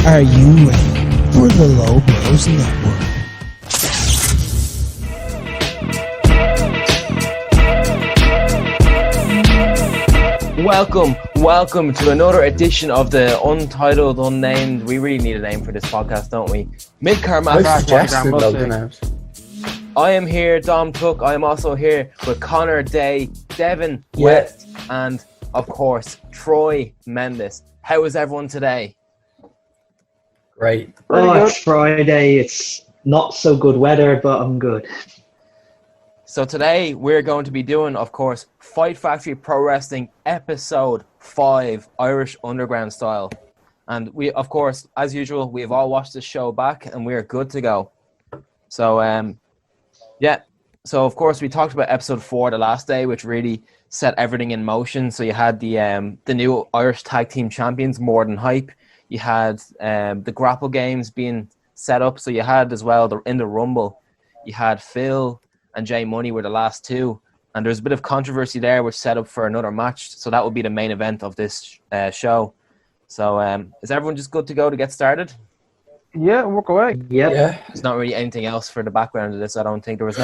Are you ready for the Low Blows Network? Welcome to another edition of the Untitled, Unnamed. We really need a name for this podcast, don't we? Mid-Card Mafia. I am here, Dom Took. I am also here with Conor Daye, Devon West, and of course Troy Mendes. How is everyone today? Great. It's Friday. It's not so good weather, but I'm good. So today we're going to be doing, of course, Fight Factory Pro Wrestling Episode 5, Irish Underground Style. And we, of course, as usual, we've all watched the show back and we're good to go. So, So, of course, we talked about Episode 4 the last day, which really set everything in motion. So you had the new Irish Tag Team Champions, More Than Hype. You had the Grapple Games being set up. So you had as well, in the Rumble, you had Phil and Jay Money were the last two. And there's a bit of controversy there, which set up for another match. So that will be the main event of this show. So is everyone just good to go to get started? Yeah, walk away. Yep. Yeah. There's not really anything else for the background of this, I don't think. There was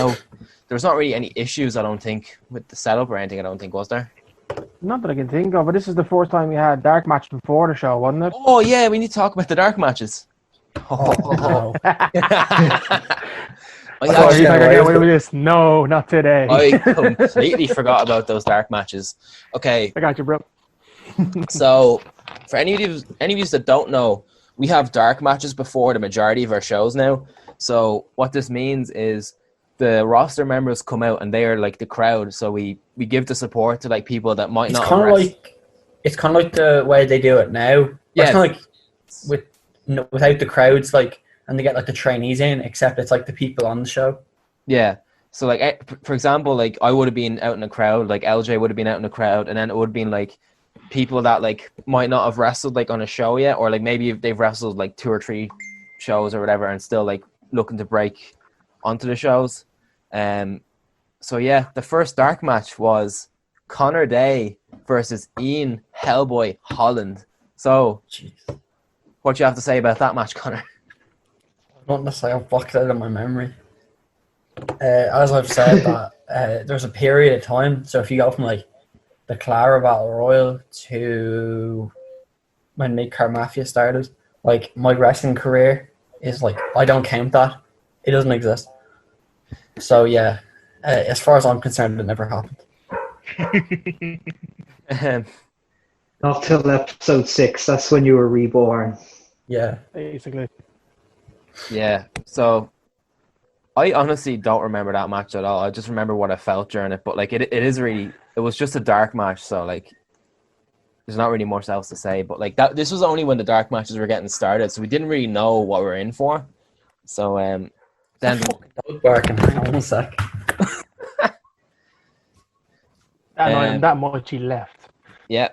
not really any issues, I don't think, with the setup or anything, I don't think, was there? Not that I can think of, but this is the first time we had dark match before the show, wasn't it? Oh, yeah, we need to talk about the dark matches. Oh, You think I get away with this? No, not today. I completely forgot about those dark matches. Okay, I got you, bro. so for any of you that don't know, we have dark matches before the majority of our shows now. So what this means is the roster members come out and they are like the crowd. So we give the support to like people that might it's not. It's kind of like the way they do it now. Yeah. It's kind of like without the crowds, like, and they get like the trainees in, except it's like the people on the show. Yeah. So like, for example, like I would have been out in the crowd, like LJ would have been out in the crowd, and then it would have been like people that like might not have wrestled like on a show yet, or like maybe if they've wrestled like 2 or 3 shows or whatever and still like looking to break onto the shows. So yeah, the first dark match was Conor Daye versus Ian Hellboy Holland. So Jeez. what do you have to say about that match, Conor? Not necessarily, I've blocked it out of my memory. As I've said, that there's a period of time. So if you go from like the Clara Battle Royal to when Mid-Card Mafia started, like my wrestling career is like, I don't count that. It doesn't exist. So yeah, as far as I'm concerned, it never happened. Not till episode 6. That's when you were reborn. Yeah. Basically. Yeah, so I honestly don't remember that match at all. I just remember what I felt during it. But like it was just a dark match, so like there's not really much else to say. But like this was only when the dark matches were getting started, so we didn't really know what we were in for. So then Dog barking. Hang on 1 sec. That much he left. Yeah,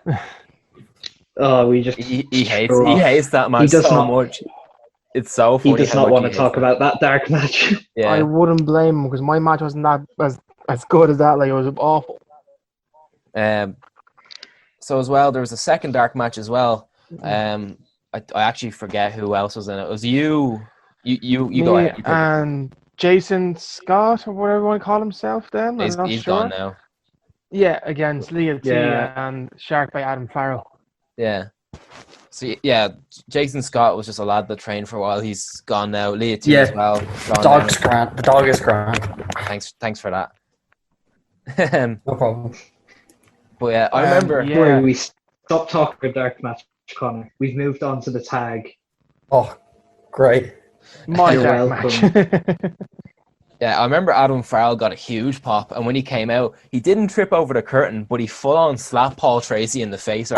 Oh, we just he hates that match so much. It's so funny. He does not want to talk about that dark match. Yeah. I wouldn't blame him because my match wasn't that as good as that. Like, it was awful. So as well, there was a second dark match as well. I actually forget who else was in it. It was you. You go ahead. And Jason Scott, or whatever you want to call himself then. He's gone now. Yeah, against Leah T and Shark by Adam Farrell. Yeah. So yeah, Jason Scott was just a lad that trained for a while. He's gone now. Leah T as well. Dog's grand. The dog is grand. Thanks for that. No problem. But yeah, I remember. Yeah. Sorry, we stopped talking about dark match, Conor. We've moved on to the tag. Oh, great. My You're dark welcome. match. Yeah, I remember Adam Farrell got a huge pop, and when he came out, he didn't trip over the curtain, but he full on slapped Paul Tracey in the face. He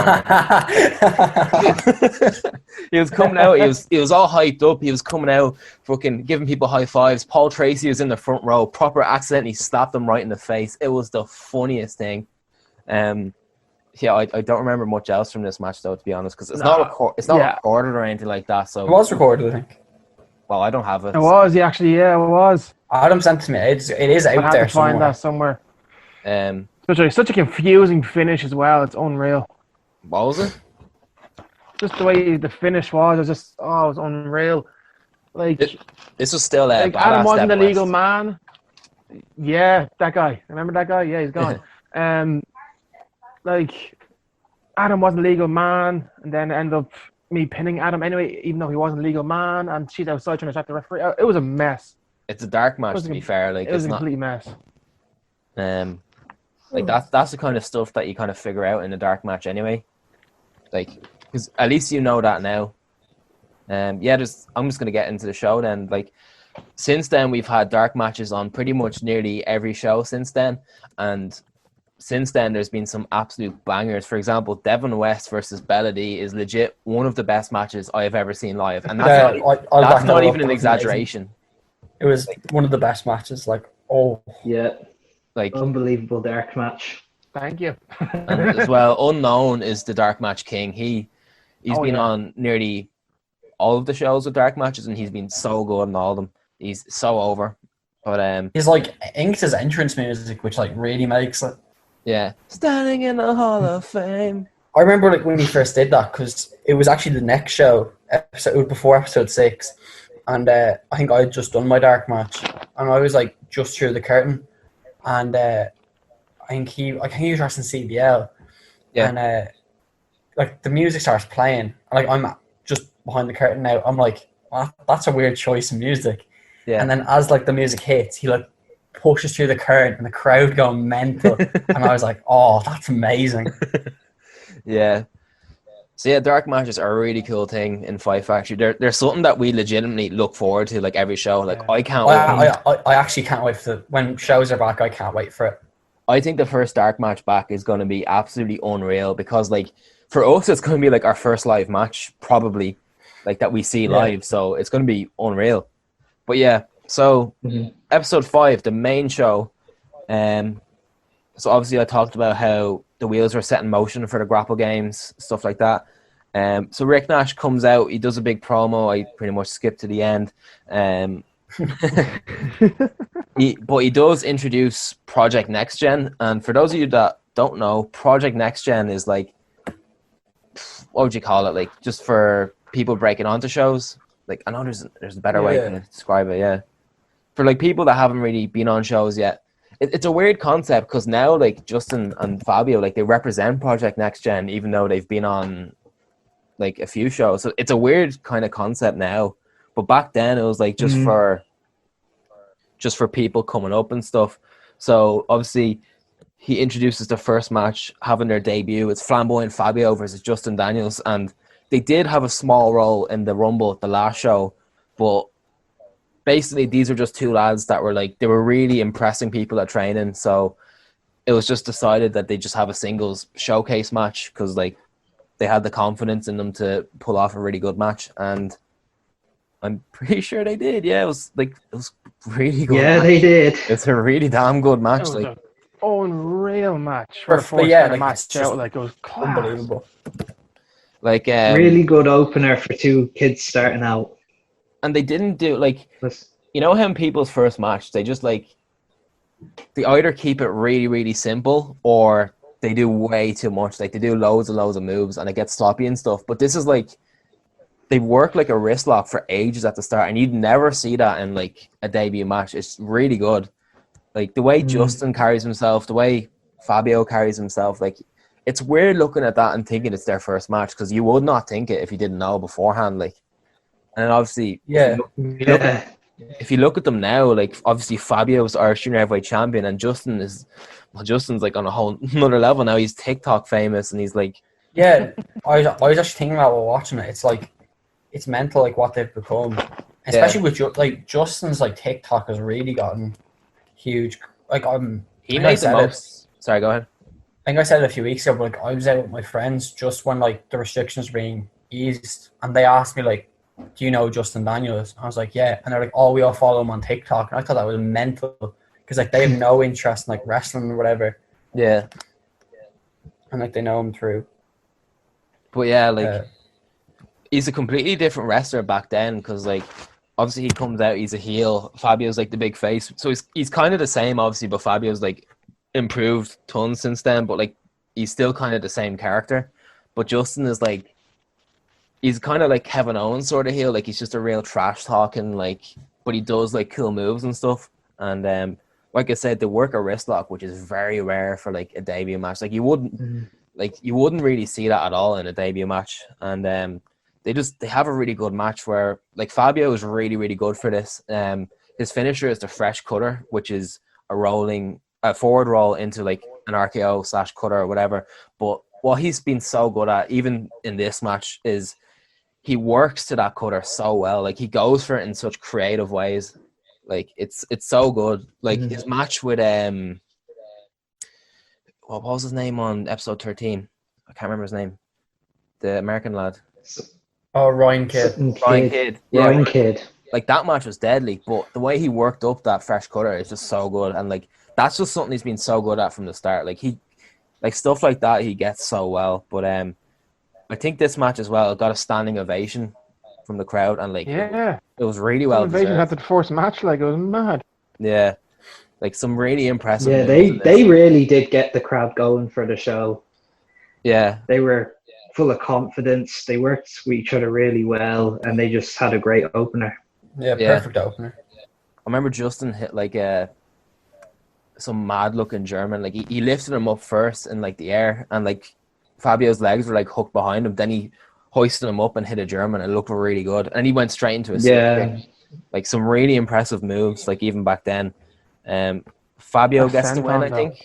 was coming out. He was all hyped up. He was coming out, fucking giving people high fives. Paul Tracey was in the front row, proper accidentally slapped him right in the face. It was the funniest thing. Yeah, I don't remember much else from this match though, to be honest, because it's not recorded or anything like that. So It was recorded, I think. Well, I don't have it. It was, yeah, actually, yeah, it was. Adam sent it to me. It is I out have there to find somewhere. that somewhere. Um, Such a confusing finish as well. It's unreal. what was it? just the way the finish was just it was unreal. Like This was still like badass Adam wasn't a Step legal West. man. Yeah, that guy. Remember that guy? Yeah, he's gone. Like Adam wasn't a legal man, and then end up me pinning Adam anyway, even though he wasn't a legal man, and she's outside trying to track the referee. It was a mess. It's a dark match, to be fair. Like It was it's a not. complete mess. Like that's the kind of stuff that you kind of figure out in a dark match anyway. Like, because at least you know that now. I'm just gonna get into the show then. Like, since then we've had dark matches on pretty much nearly every show since then, and since then there's been some absolute bangers. For example, Devon West versus Bellady is legit one of the best matches I have ever seen live, and that's I'll not even an exaggeration. It was one of the best matches. Like, Yeah, Like, unbelievable dark match. Thank you. and as well, Unknown is the dark match king. He's been yeah. on nearly all of the shows with dark matches, and he's been so good in all of them. He's so over. But he's like inked his entrance music, which like really makes it. yeah, standing in the Hall of Fame. I remember like when he first did that because it was actually the next show, before episode 6, and I think I had just done my dark match, and I was like just through the curtain, and I think he was wrestling CBL, Yeah. and like the music starts playing, and like I'm just behind the curtain now. I'm like, well, that's a weird choice of music. Yeah. And then as like the music hits, he like pushes through the curtain and the crowd going mental. And I was like, oh, that's amazing. Yeah. So yeah, dark matches are a really cool thing in Fight Factory. They're something that we legitimately look forward to, like every show. Like I can't wait. I actually can't wait for when shows are back. I can't wait for it. I think the first dark match back is going to be absolutely unreal because, like, for us, it's going to be like our first live match, probably, like that we see live. So it's going to be unreal. But yeah, so episode 5, the main show. So obviously, I talked about how the wheels were set in motion for the Grapple Games, stuff like that. So Rick Nash comes out. He does a big promo. I pretty much skipped to the end. But he does introduce Project Next Gen, and for those of you that don't know, Project Next Gen is like, what would you call it? Like, just for people breaking onto shows. Like, I know there's a better way to describe it. Yeah, for like people that haven't really been on shows yet, it's a weird concept because now like Justin and Fabio, like they represent Project Next Gen even though they've been on like a few shows. So it's a weird kind of concept now, but back then it was like just for people coming up and stuff. So obviously he introduces the first match having their debut. It's Flamboyant Fabio versus Justin Daniels, and they did have a small role in the Rumble at the last show, but basically these are just two lads that were like, they were really impressing people at training. So it was just decided that they just have a singles showcase match because like they had the confidence in them to pull off a really good match, and I'm pretty sure they did. Yeah, it was really good. Yeah, match. they did. It's a really damn good match. It was Like, an unreal match for a But first yeah, kind of like, match it's just out. Like, it was class. Unbelievable. like Really good opener for two kids starting out. and they didn't do like, That's- you know how in people's first match they just like, they either keep it really really simple or they do way too much. Like they do loads and loads of moves and it gets sloppy and stuff. But this is like, they work like a wrist lock for ages at the start, and you'd never see that in like a debut match. It's really good. Like the way Justin carries himself, the way Fabio carries himself, like it's weird looking at that and thinking it's their first match because you would not think it if you didn't know beforehand. Like, and then obviously, Yeah. if you look at them now, like obviously Fabio's our junior heavyweight champion, and Justin's like on a whole another level now. He's TikTok famous, and he's like, Yeah, I was actually thinking about while watching it. It's like, it's mental, like what they've become, especially with like Justin's like TikTok has really gotten huge. Like he made the most. Sorry, go ahead. I think I said it a few weeks ago, but like I was out with my friends just when like the restrictions were being eased, and they asked me like, "Do you know Justin Daniels?" I was like, "Yeah," and they're like, "Oh, we all follow him on TikTok," and I thought that was mental because like they have no interest in like wrestling or whatever, Yeah, and like they know him through. but yeah, like. He's a completely different wrestler back then because, like, obviously he comes out, he's a heel. Fabio's like the big face, so he's kind of the same, obviously, but Fabio's like improved tons since then. But like, he's still kind of the same character. But Justin is like, he's kind of like Kevin Owens sort of heel. Like he's just a real trash talking, like, but he does like cool moves and stuff. And like I said, they work a wrist lock, which is very rare for like a debut match. Like you wouldn't really see that at all in a debut match. And they have a really good match where like Fabio is really, really good for this. His finisher is the fresh cutter, which is a forward roll into like an RKO / cutter or whatever. But what he's been so good at, even in this match, is he works to that cutter so well. Like he goes for it in such creative ways. Like it's so good. Like his match with what was his name on episode 13? I can't remember his name. The American lad. Oh, Ryan Kidd. Ryan Kidd. Yeah, Ryan Kidd. like that match was deadly, but the way he worked up that fresh cutter is just so good. And like that's just something he's been so good at from the start. Like stuff like that he gets so well. But I think this match as well got a standing ovation from the crowd, and like it was really well Invasion deserved. had the first match, like it was mad. Yeah, like some really impressive. Yeah, moves they really did get the crowd going for the show. Yeah, They were full of confidence. They worked with each other really well, and they just had a great opener. Yeah, perfect opener. I remember Justin hit like some mad looking German. Like he lifted him up first in like the air, and like Fabio's legs were like hooked behind him. Then he hoisted him up and hit a German, and it looked really good. And he went straight into a slip kick. Like some really impressive moves. Like even back then, Fabio gets the win, I think.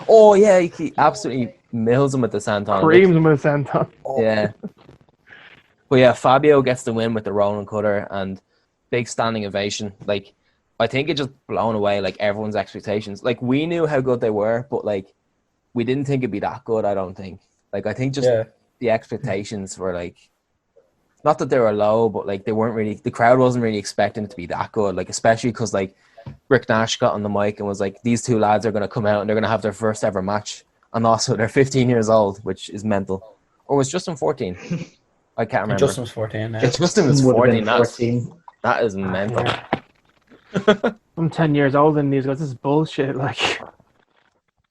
Oh yeah, he absolutely mills him with the senton. Creams him with a senton. Yeah. But yeah, Fabio gets the win with the rolling cutter and big standing ovation. Like, I think it just blown away like everyone's expectations. Like, we knew how good they were, but like, we didn't think it'd be that good. I don't think. Like, I think just the expectations were like, not that they were low, but like they weren't really. The crowd wasn't really expecting it to be that good. Like, especially because like Rick Nash got on the mic and was like, "These two lads are going to come out and they're going to have their first ever match." And also, they're 15 years old, which is mental. Or was Justin 14? I can't remember. Justin was 14. Yeah. Justin was 14. That is mental. Yeah. I'm 10 years old and these guys. This is bullshit. Like,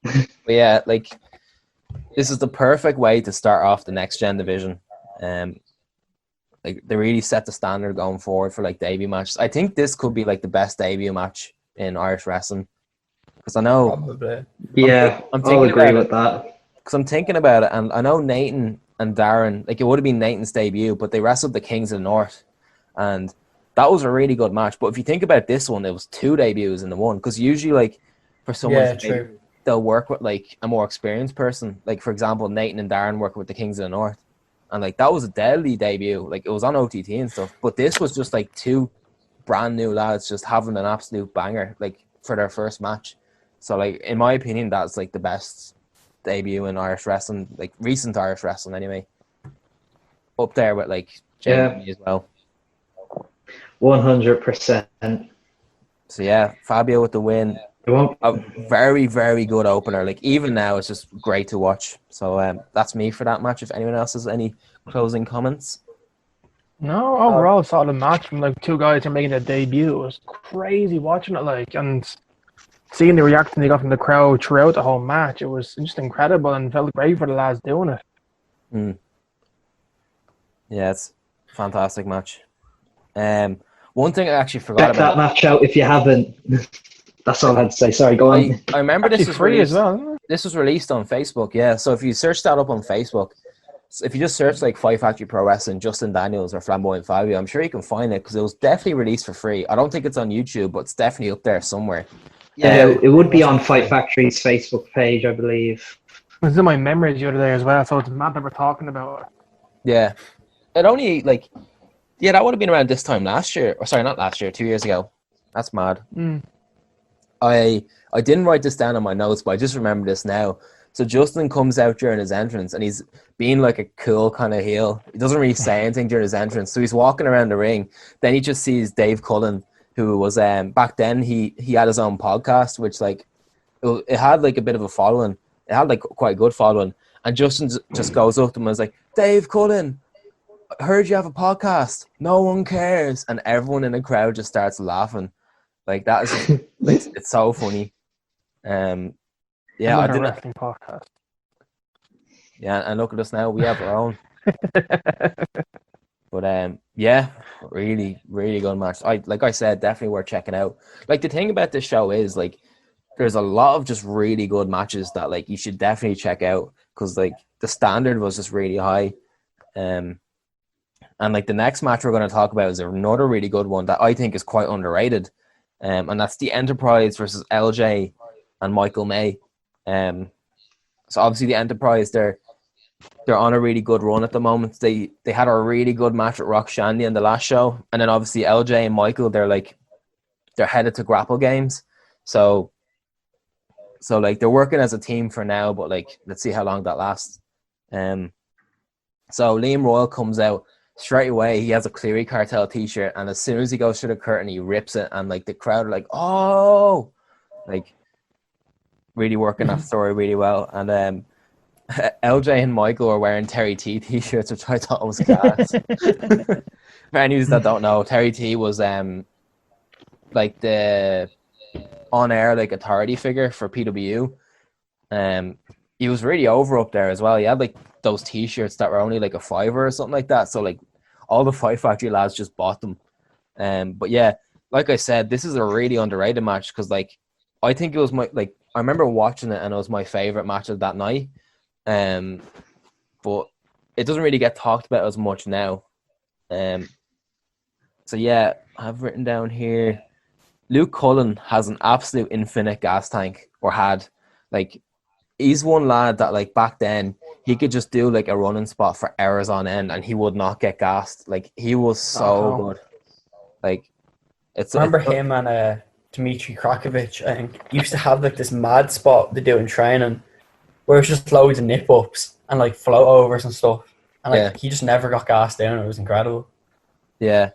but yeah, like this is the perfect way to start off the next gen division. Like they really set the standard going forward for like debut matches. I think this could be like the best debut match in Irish wrestling. Because I know, Probably. Yeah, I'll agree with that. because I'm thinking about it, and I know Nathan and Darren, like it would have been Nathan's debut, but they wrestled the Kings of the North, and that was a really good match. But if you think about this one, there was two debuts in the one, because usually like for someone, they'll work with like a more experienced person. Like for example, Nathan and Darren working with the Kings of the North, and like that was a deadly debut. Like it was on OTT and stuff, but this was just like two brand new lads just having an absolute banger like for their first match. So like in my opinion, that's like the best debut in Irish wrestling, like recent Irish wrestling anyway. Up there with like Jamie as well. 100%. So yeah, Fabio with the win. A very, very good opener. Like even now, it's just great to watch. So that's me for that match. If anyone else has any closing comments. no, overall, solid match from like two guys who are making their debut. It was crazy watching it, like, and seeing the reaction they got from the crowd throughout the whole match. It was just incredible and felt great for the lads doing it. Yeah, it's a fantastic match. One thing I actually forgot Check about that match out if you haven't. That's all I had to say. Sorry, go on. I remember this was free released, as well, isn't it? This was released on Facebook, yeah. So if you search that up on Facebook, if you just search like Fight Factory Pro Wrestling, Justin Daniels or Flamboyant Fabio, I'm sure you can find it because it was definitely released for free. I don't think it's on YouTube, but it's definitely up there somewhere. Yeah, it would be on Fight Factory's Facebook page, I believe. It was in my memories the other day as well, so it's mad that we're talking about it. Yeah. It only like, yeah, that would have been around this time last year. Or sorry, not last year, 2 years ago. That's mad. I didn't write this down on my notes, but I just remember this now. So Justin comes out during his entrance and he's being like a cool kind of heel. He doesn't really say anything during his entrance. So he's walking around the ring. Then he just sees Dave Cullen, who was back then he had his own podcast, which like it had like a bit of a following. It had like quite a good following. And Justin just goes up to him and was like, "Dave Cullen, I heard you have a podcast. No one cares." And everyone in the crowd just starts laughing. Like that is it's so funny. Yeah, I didn't. Wrestling podcast. Yeah, and look at us now. We have our own. But yeah, really, really good match. Like I said, definitely worth checking out. Like the thing about this show is like there's a lot of just really good matches that like you should definitely check out because like the standard was just really high. And like the next match we're going to talk about is another really good one that I think is quite underrated. And that's the Enterprise versus LJ and Michael May. So obviously the Enterprise, they're on a really good run at the moment. They had a really good match with Rock Shandy in the last show. And then obviously LJ and Michael, they're headed to Grapple Games. So like they're working as a team for now, but like let's see how long that lasts. So Liam Royal comes out straight away. He has a Cleary Cartel t-shirt, and as soon as he goes through the curtain, he rips it, and like the crowd are like, "Oh!" Like really working that story really well. And LJ and Michael are wearing Terry T t-shirts, which I thought was gas. For any that don't know, Terry T was like the on-air like authority figure for PW. He was really over up there as well. He had like those t-shirts that were only like $5 or something like that. So like all the Fight Factory lads just bought them. But yeah, like I said, this is a really underrated match because like I think it was I remember watching it and it was my favorite match of that night. But it doesn't really get talked about as much now. So yeah, I've written down here, Luke Cullen has an absolute infinite gas tank, or had. Like, he's one lad that like back then he could just do like a running spot for hours on end and he would not get gassed. Like he was so good. Like I remember him and Dmitry Krakovich, I think, used to have like this mad spot they do in training where it's just loads of nip ups and like float overs and stuff. And like he just never got gassed down. It was incredible. Yeah.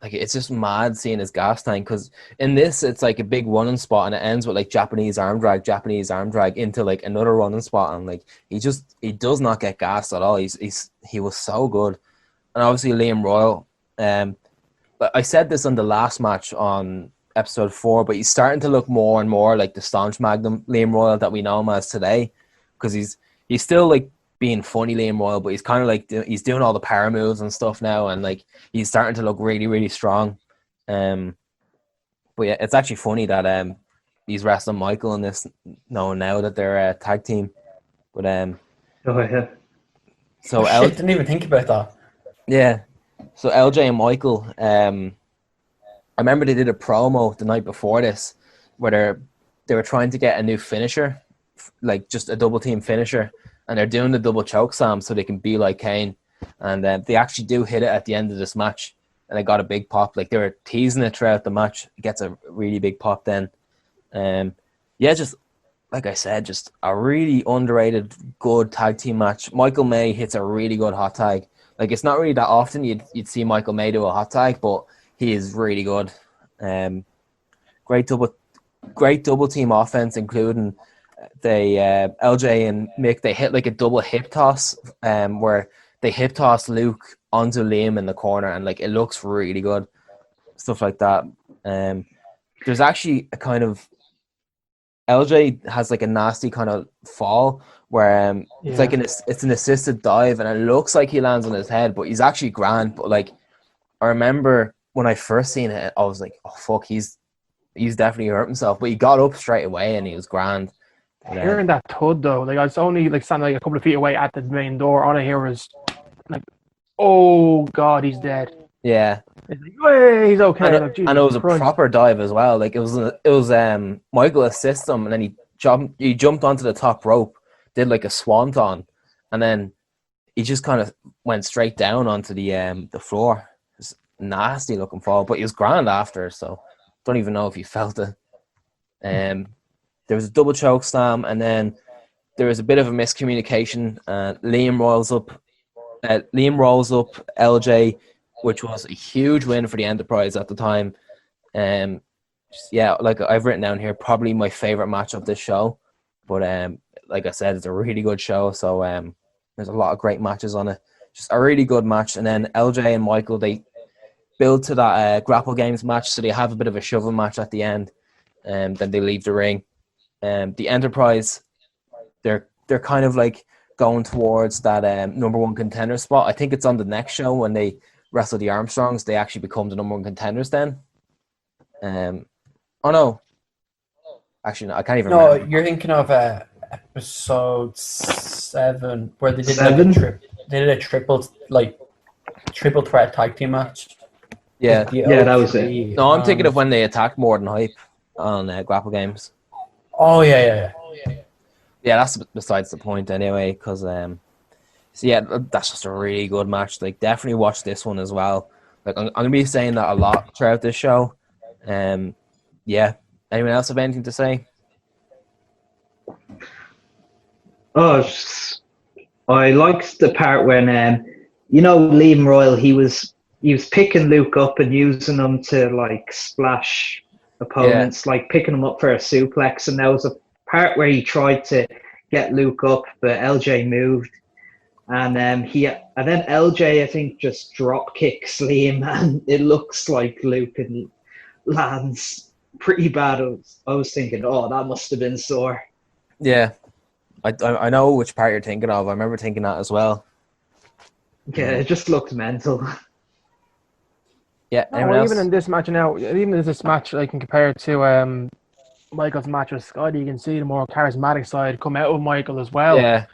Like it's just mad seeing his gas tank because in this it's like a big running spot and it ends with like Japanese arm drag into like another running spot, and like he does not get gassed at all. He was so good. And obviously Liam Royal, but I said this on the last match on episode 4, but he's starting to look more and more like the staunch Magnum Liam Royal that we know him as today, because he's still like being funny Liam Royal, but he's kind of like he's doing all the power moves and stuff now, and like he's starting to look really, really strong. But yeah, it's actually funny that he's wrestling Michael in this, knowing now that they're a tag team. But oh yeah. So shit, didn't even think about that. Yeah. So LJ and Michael, I remember they did a promo the night before this where they were trying to get a new finisher, like just a double team finisher, and they're doing the double choke slam so they can be like Kane. And they actually do hit it at the end of this match, and they got a big pop. Like they were teasing it throughout the match. It gets a really big pop then. Yeah, just like I said, just a really underrated good tag team match. Michael May hits a really good hot tag. Like it's not really that often you'd see Michael May do a hot tag, but he is really good. Great double team offense, including LJ and Mick. They hit like a double hip toss, where they hip toss Luke onto Liam in the corner, and like it looks really good. Stuff like that. There's actually a kind of LJ has like a nasty kind of fall where it's like it's an assisted dive, and it looks like he lands on his head, but he's actually grand. But like I remember when I first seen it, I was like, oh fuck, he's definitely hurt himself. But he got up straight away and he was grand. Hearing that thud though, like I was only like standing like a couple of feet away at the main door. All I hear was like, "Oh God, he's dead." Yeah, it's like, "Hey, he's okay." And, like, and it was a proper dive as well. Like it was Michael assists him, and then he jumped onto the top rope, did like a swanton, and then he just kind of went straight down onto the floor. It's nasty looking fall, but he was grand after. So don't even know if he felt it. There was a double choke slam, and then there was a bit of a miscommunication. Liam rolls up LJ, which was a huge win for the Enterprise at the time. Yeah, like I've written down here, probably my favorite match of this show. But like I said, it's a really good show. So there's a lot of great matches on it. Just a really good match. And then LJ and Michael, they build to that Grapple Games match, so they have a bit of a shovel match at the end, and then they leave the ring. The Enterprise, they're kind of like going towards that number one contender spot. I think it's on the next show when they wrestle the Armstrongs. They actually become the number one contenders then. Oh no. Actually, no, I can't even No, remember. you're thinking of episode 7 where they did Seven? a triple threat tag team match. Yeah. Yeah, that was it. O3 No, I'm thinking of and- when they attacked More Than Hype on Grapple Games. Oh yeah. Yeah, that's besides the point anyway, because so yeah, that's just a really good match. Like, definitely watch this one as well. Like, I'm gonna be saying that a lot throughout this show. Yeah. Anyone else have anything to say? Oh, I liked the part when Liam Royal, he was picking Luke up and using him to like splash opponents, like picking him up for a suplex, and there was a part where he tried to get Luke up, but LJ moved, and then LJ I think just drop kicks Liam, and it looks like Luke and lands pretty bad. I was thinking, oh, that must have been sore. Yeah. I know which part you're thinking of. I remember thinking that as well. Yeah, it just looked mental. Yeah. No, Anyone else? even in this match now, even in this match, I can compare it to Michael's match with Scotty. You can see the more charismatic side come out with Michael as well. Yeah.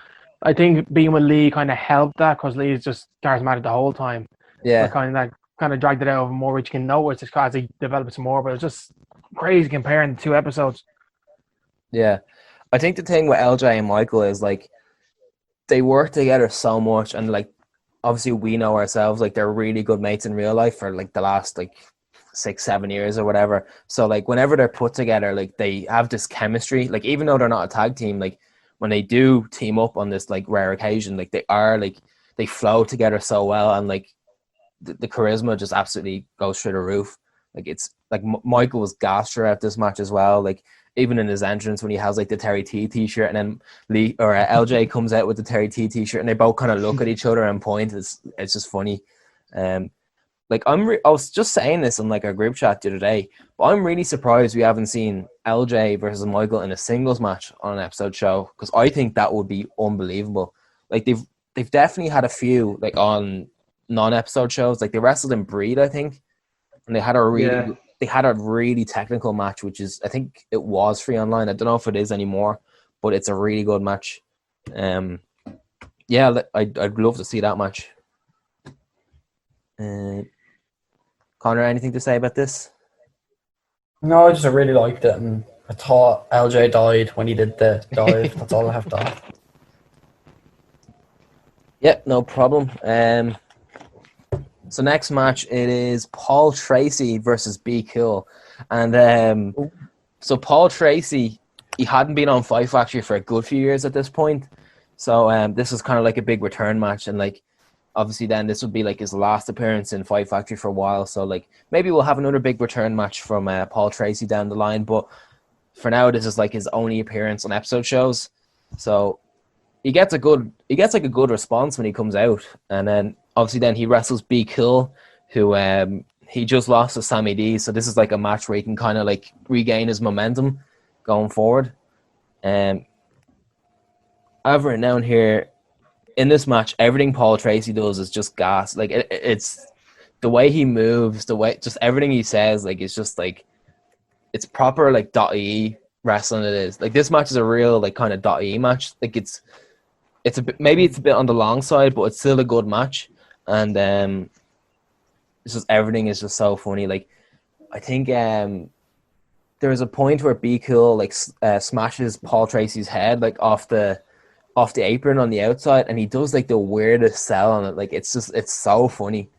I think being with Lee kind of helped that because Lee's just charismatic the whole time. Yeah. But kind of dragged it out of more, which you can notice as he develops more. But it's just crazy comparing the two episodes. Yeah. I think the thing with LJ and Michael is like they work together so much, and like obviously we know ourselves like they're really good mates in real life for like the last like 6-7 years or whatever. So like whenever they're put together, like they have this chemistry. Like even though they're not a tag team, like when they do team up on this like rare occasion, like they flow together so well, and like the charisma just absolutely goes through the roof. Like it's like Michael was gassed throughout this match as well. Like even in his entrance when he has like the Terry T t-shirt, and then LJ comes out with the Terry T t-shirt, and they both kind of look at each other and point. It's just funny. Like I was just saying this in like our group chat the other day, but I'm really surprised we haven't seen LJ versus Michael in a singles match on an episode show, because I think that would be unbelievable. Like they've definitely had a few like on non-episode shows. Like they wrestled in Breed, I think, and they had a really technical match, which is, I think it was free online. I don't know if it is anymore, but it's a really good match. Yeah, I'd love to see that match. Conor, anything to say about this? No, I just really liked it, and I thought LJ died when he did the dive. That's all I have to add. Yep, no problem. So next match, it is Paul Tracey versus Be Cool. And so Paul Tracey, he hadn't been on Fight Factory for a good few years at this point. So this was kind of like a big return match. And like, obviously then this would be like his last appearance in Fight Factory for a while. So like, maybe we'll have another big return match from Paul Tracey down the line. But for now, this is like his only appearance on episode shows. So he gets like a good response when he comes out. And then obviously then he wrestles Be Cool, who he just lost to Sammy D. So this is like a match where he can kind of like regain his momentum going forward. I've written down here, in this match, everything Paul Tracey does is just gas. Like it's the way he moves, the way just everything he says, like it's just like it's proper like .e wrestling. It is like this match is a real like kind of .e match. Like it's a bit, maybe it's a bit on the long side, but it's still a good match. And it's just everything is just so funny. Like I think there was a point where Be Cool like smashes Paul Tracey's head like off the apron on the outside, and he does like the weirdest sell on it. Like it's so funny.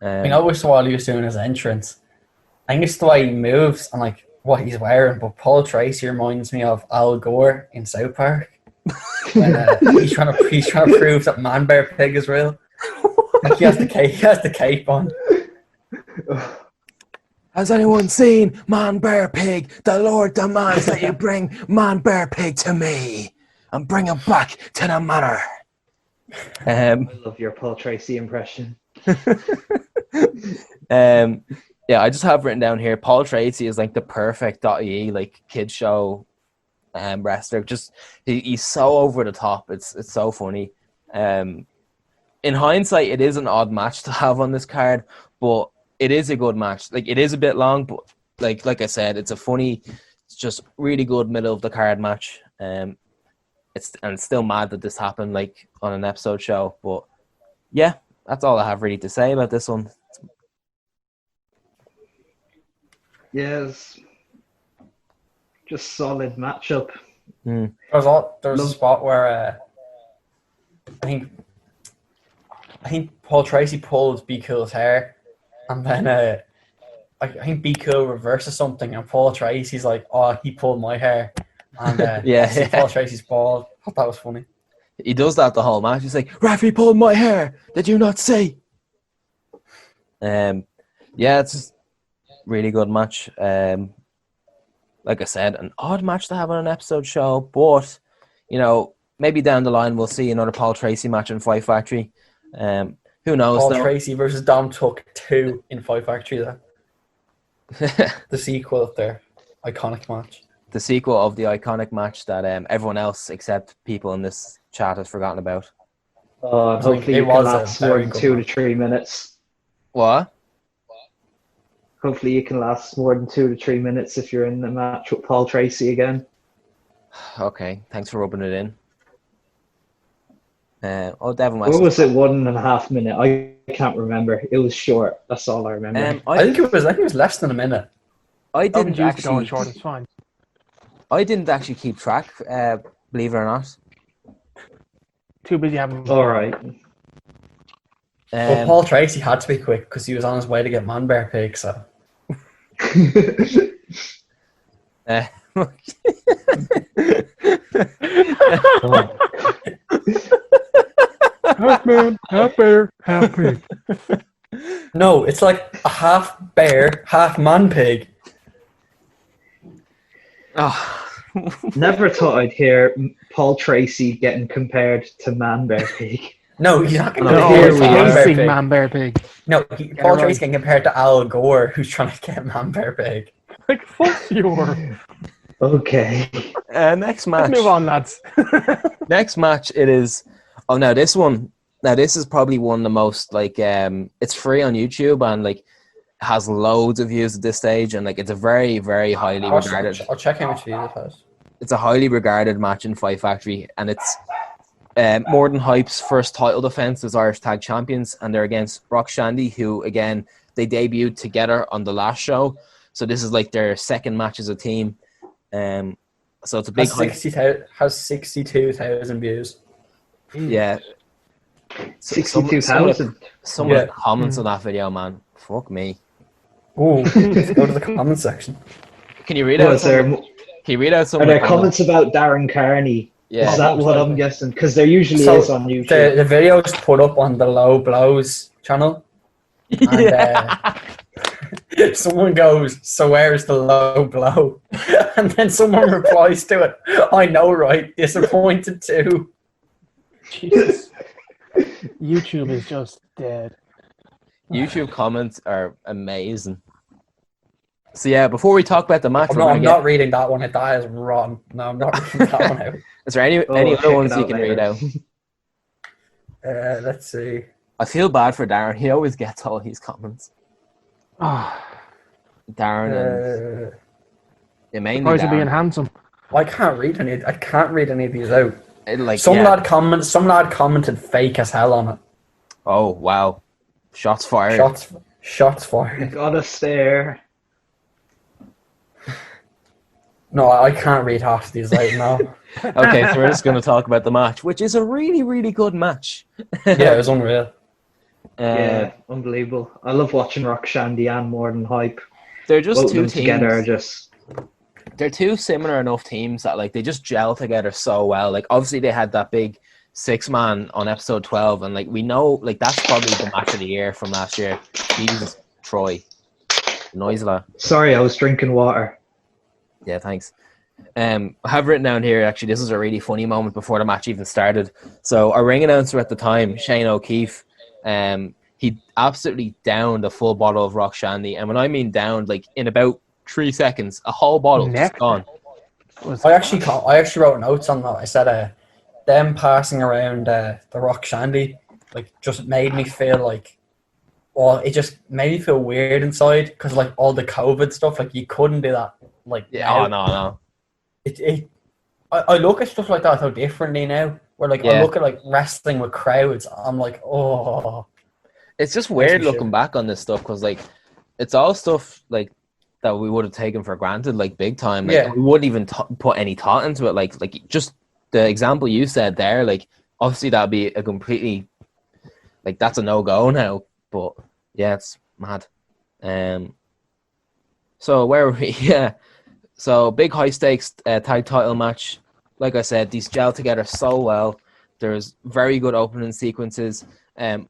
I noticed while he was doing his entrance, I think it's the way he moves and like what he's wearing. But Paul Tracey reminds me of Al Gore in South Park when he's trying to prove that Man Bear Pig is real. Like he has the cape on. Has anyone seen Man Bear Pig? The Lord demands that you bring Man Bear Pig to me and bring him back to the manor. I love your Paul Tracey impression. Yeah, I just have written down here, Paul Tracey is like the perfect .e like kid show wrestler. Just he's so over the top. It's so funny. In hindsight, it is an odd match to have on this card, but it is a good match. Like, it is a bit long, but like I said, it's just really good middle of the card match. It's still mad that this happened like on an episode show, but yeah, that's all I have really to say about this one. Yes, just solid matchup. Mm. There was a spot where I think Paul Tracey pulled Be Cool's hair, and then I think Be Cool reverses something, and Paul Tracey's like, "Oh, he pulled my hair," and Yeah. Paul Tracey's bald. I thought that was funny. He does that the whole match. He's like, "Rafi pulled my hair. Did you not see?" Yeah, it's just really good match. Like I said, an odd match to have on an episode show, but maybe down the line we'll see another Paul Tracey match in Fight Factory. Who knows? Paul though? Tracey versus Dom Tuck 2 in Fight Factory. The sequel of their iconic match. The sequel of the iconic match that everyone else except people in this chat has forgotten about. Hopefully you can last more than 2 to 3 minutes. What? Hopefully you can last more than 2 to 3 minutes if you're in the match with Paul Tracey again. Okay, thanks for rubbing it in. Devon Or was it 1.5 minutes? I can't remember. It was short. That's all I remember. I think it was less than a minute. I didn't Going actually. short, it's fine. I didn't actually keep track. Believe it or not. Too busy having. All right. But Paul Tracey had to be quick because he was on his way to get Man Bear Pig. So Half man, half bear, half pig. no, it's like a half bear, half man pig. Oh. Never thought I'd hear Paul Tracey getting compared to Man Bear Pig. No, he's not going to No, compare here to we Man are. Bear Racing Pig. man bear pig. No, Paul Tracey's getting compared to Al Gore, who's trying to get Man Bear Pig. Like, fuck your. Okay. Next match. Let's move on, lads. Next match, it is. Oh, now this one. Now this is probably one of the most like. It's free on YouTube and like has loads of views at this stage, and like it's a very, very highly regarded. I'll check how much views it has. It's a highly regarded match in Fight Factory, and it's more than Hype's first title defense as Irish Tag Champions, and they're against Rock Shandy, who again they debuted together on the last show. So this is like their second match as a team. So it's a big Has 62,000 views. yeah. 62,000. Some of Yeah. the comments on that video, man. Fuck me. Oh, let's go to the comment section. Can you read What out? is there? Can you read out some? Are of the there comments about Darren Carney? Yeah. Is that what I'm guessing? Because there usually So, is on YouTube. The video is put up on the Low Blows channel. And someone goes, "So where's the low blow?" And then someone replies to it, "I know, right? Disappointed too." Jesus. YouTube is just dead. YouTube comments are amazing. So yeah, before we talk about the match, I'm not reading that one. That is rotten. No, I'm not reading that one out. Is there any check other ones it you out can later. read out? Let's see. I feel bad for Darren. He always gets all his comments. Ah, Darren and mainly surprised at being Darren. handsome. I can't read any. I can't read any of these out. Some lad commented fake as hell on it. Oh wow! Shots fired. Shots You fired. gotta stare. No, I can't read half of these out now. Okay, so we're just going to talk about the match, which is a really, really good match. Yeah, it was unreal. Yeah, unbelievable. I love watching Rock Shandy and More Than Hype. They're just Both of two them teams. together are just... They're two similar enough teams that like they just gel together so well. Like obviously they had that big 6-man on episode 12, and like we know like that's probably the match of the year from last year. Jesus, Troy, noisy lad. Sorry, I was drinking water. Yeah, thanks. I have written down here, actually, this is a really funny moment before the match even started. So our ring announcer at the time, Shane O'Keefe, he absolutely downed a full bottle of Rock Shandy. And when I mean downed, like in about 3 seconds, a whole bottle just gone. It was I actually wrote notes on that. I said, them passing around the Rock Shandy, like, just made me feel like, well, it just made me feel weird inside because like all the COVID stuff, like you couldn't do that. Like Yeah. now. Oh no. I look at stuff like that so differently now. Where like I Yeah. look at like wrestling with crowds, I'm like, oh, It's just makes weird me looking shiver. back on this stuff because like it's all stuff like that we would have taken for granted, like big time. Like Yeah. we wouldn't even put any thought into it. Like just the example you said there. Like obviously that'd be a completely like that's a no go now. But yeah, it's mad. So where were we? Yeah. So big high stakes tag title match. Like I said, these gel together so well. There's very good opening sequences.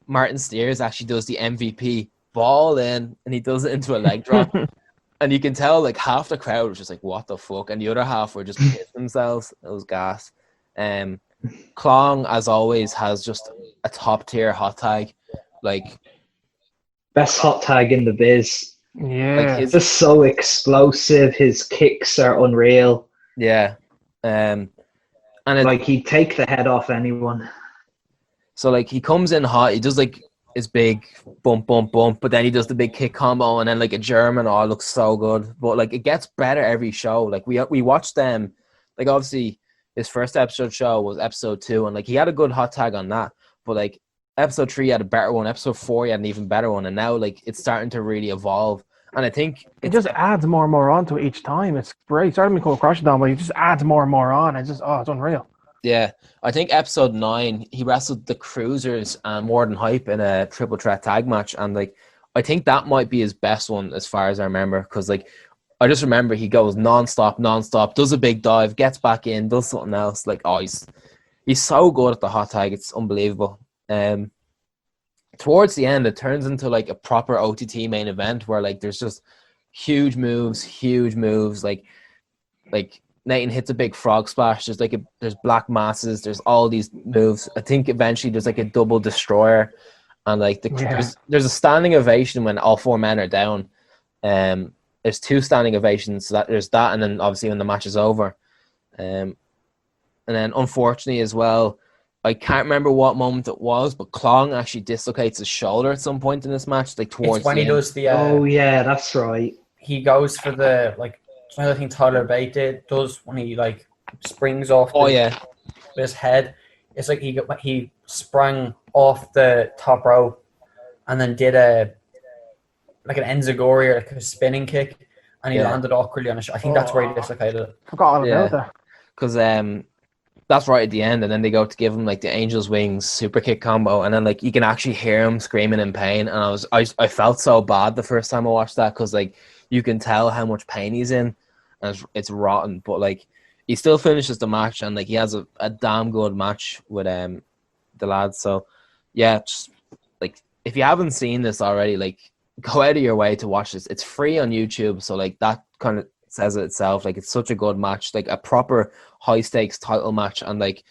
Martin Steers actually does the MVP ball in, and he does it into a leg drop. And you can tell like half the crowd was just like, "What the fuck?" and the other half were just pissing themselves. It was gas. Klong, as always, has just a top tier hot tag. Like Best hot tag in the biz. Yeah. his Just so explosive. His kicks are unreal. yeah. And it, Like he'd take the head off anyone. so like he comes in hot. He does like his big bump, bump, bump, but then he does the big kick combo, and then like a German. Oh, it looks so good. But like it gets better every show. Like we watched them. Like obviously his first episode show was episode 2, and like he had a good hot tag on that. But like episode 3 had a better one. Episode 4 he had an even better one, and now like it's starting to really evolve. And I think It just adds more and more onto it each time. It's great. Sorry to make a crush down, but it just adds more and more on. It's just it's unreal. yeah, I think episode 9 he wrestled the Cruisers and More Than Hype in a triple threat tag match, and like I think that might be his best one as far as I remember, because like I just remember he goes non-stop, does a big dive, gets back in, does something else. Like he's so good at the hot tag, it's unbelievable. Towards the end, it turns into like a proper OTT main event where like there's just huge moves. Like Nathan hits a big frog splash. There's black masses. There's all these moves. I think eventually there's like a double destroyer, and like there's a standing ovation when all 4 men are down. There's 2 standing ovations. So there's that, and then obviously when the match is over, and then unfortunately as well, I can't remember what moment it was, but Klong actually dislocates his shoulder at some point in this match, like towards It's when the he end. does the. Oh yeah, that's right. He goes for the like. I think Tyler Bate does when he like springs off. Oh yeah, his head. It's like he sprang off the top rope, and then did an enziguri or like a spinning kick, and he landed awkwardly on a shot. I think that's where he dislocated it. Forgot all about that. because that's right at the end, and then they go to give him like the Angel's Wings super kick combo, and then like you can actually hear him screaming in pain, and I felt so bad the first time I watched that, because like you can tell how much pain he's in, and it's rotten, but like he still finishes the match, and like he has a damn good match with the lads. So yeah, just like if you haven't seen this already, like go out of your way to watch this. It's free on YouTube, so like that kind of says it itself. Like it's such a good match, like a proper high stakes title match, and like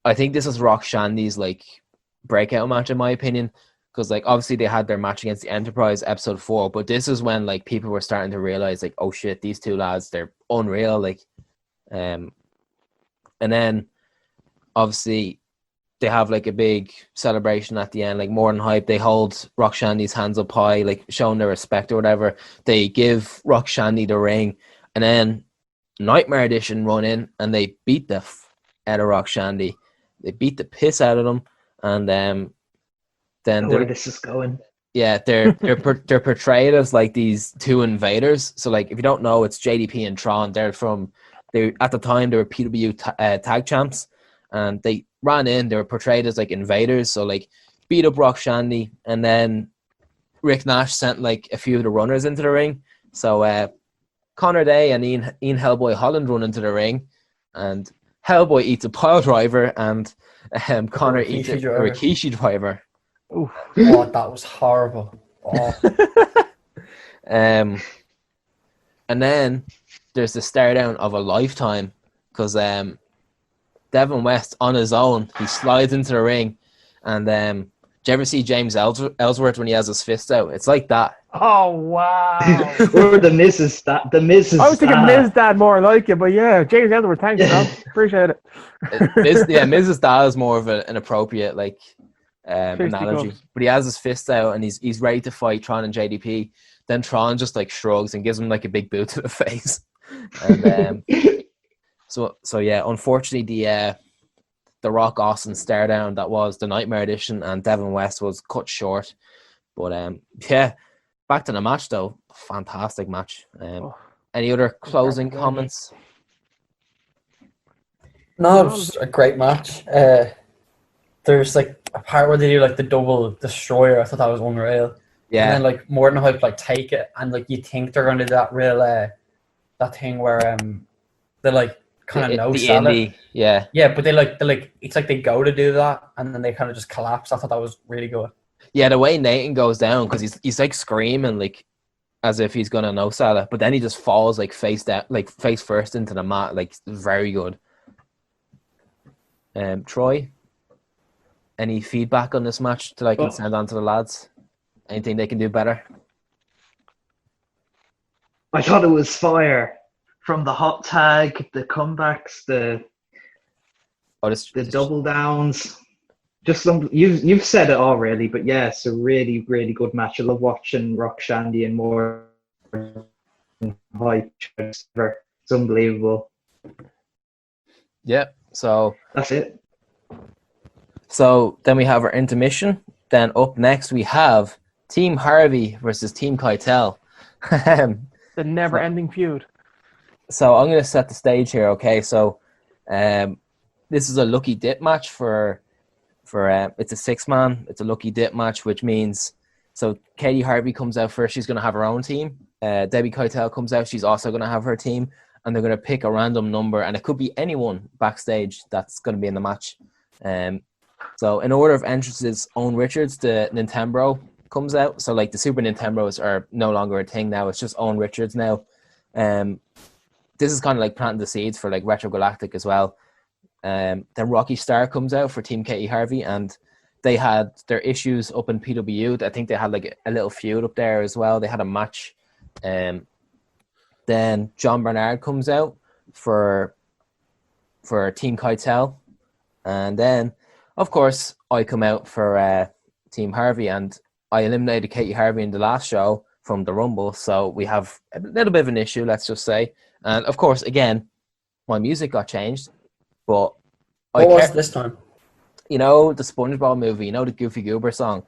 I think this is Rock Shandy's like breakout match in my opinion, because like obviously they had their match against the Enterprise episode 4, but this is when like people were starting to realize like, oh shit, these 2 lads, they're unreal. Like and then obviously they have like a big celebration at the end, like More Than Hype. They hold Rock Shandy's hands up high, like showing their respect or whatever. They give Rock Shandy the ring, and then Nightmare Edition run in and they beat the out of Rock Shandy. They beat the piss out of them, and then Where this is going. yeah, they're portrayed as like these 2 invaders. So like if you don't know, it's JDP and Tron. They at the time they were PW tag champs, and they ran in. They were portrayed as like invaders. So like beat up Rock Shandy, and then Rick Nash sent like a few of the runners into the ring. So Conor Daye and Ian Hellboy Holland run into the ring, and Hellboy eats a pile driver, and Conor eats a Rikishi driver. Oh, that was horrible. Oh. And then there's the stare down of a lifetime, because Devon West on his own, he slides into the ring, and Do you ever see James Ellsworth when he has his fist out? It's like that. Oh wow! Or the Mrs. Dad. The Mrs. I was thinking Dad. Ms. Dad more like it, but yeah, James Ellsworth, thanks, man. Appreciate it. Mrs. Dad is more of an appropriate analogy. Fisticuffs. But he has his fist out and he's ready to fight Tron and JDP. Then Tron just like shrugs and gives him like a big boot to the face. And so yeah, unfortunately the Rock Austin stare down that was the Nightmare Edition and Devon West was cut short. But yeah, back to the match though. Fantastic match. Any other closing comments? No, it was a great match. There's like a part where they do like the double destroyer. I thought that was unreal. Yeah. And then like more than hype, like take it, and like you think they're gonna do that real that thing where they like kind of no sell it. Yeah. Yeah, but they like it's like they go to do that and then they kind of just collapse. I thought that was really good. Yeah, the way Nathan goes down because he's like screaming like as if he's gonna no sell it, but then he just falls like face down, like face first into the mat. Like very good. Troy, any feedback on this match that I can send on to the lads? Anything they can do better? I thought it was fire. From the hot tag, the comebacks, the double downs. Just some you've said it all really, but yeah, it's a really, really good match. I love watching Rock Shandy and more hype. It's unbelievable. Yeah, so that's it. So then we have our intermission. Then up next we have Team Harvey versus Team Keitel. The never-ending feud. So I'm going to set the stage here, okay? So this is a lucky dip match for it's a 6-man. It's a lucky dip match, which means so Katie Harvey comes out first. She's going to have her own team. Debbie Keitel comes out. She's also going to have her team. And they're going to pick a random number. And it could be anyone backstage that's going to be in the match. So in order of entrances, Owen Richards, the Nintendo, comes out. So like the Super Nintendos are no longer a thing now. It's just Owen Richards now. This is kind of like planting the seeds for like Retro Galactic as well. Then Rocky Star comes out for Team Katie Harvey, and they had their issues up in PW. I think they had like a little feud up there as well. They had a match. Then John Bernard comes out for Team Keitel, and then of course I come out for Team Harvey, and I eliminated Katie Harvey in the last show from the Rumble, so we have a little bit of an issue, let's just say. And of course, again, my music got changed, but what was this time? You know the SpongeBob movie, you know the Goofy Goober song.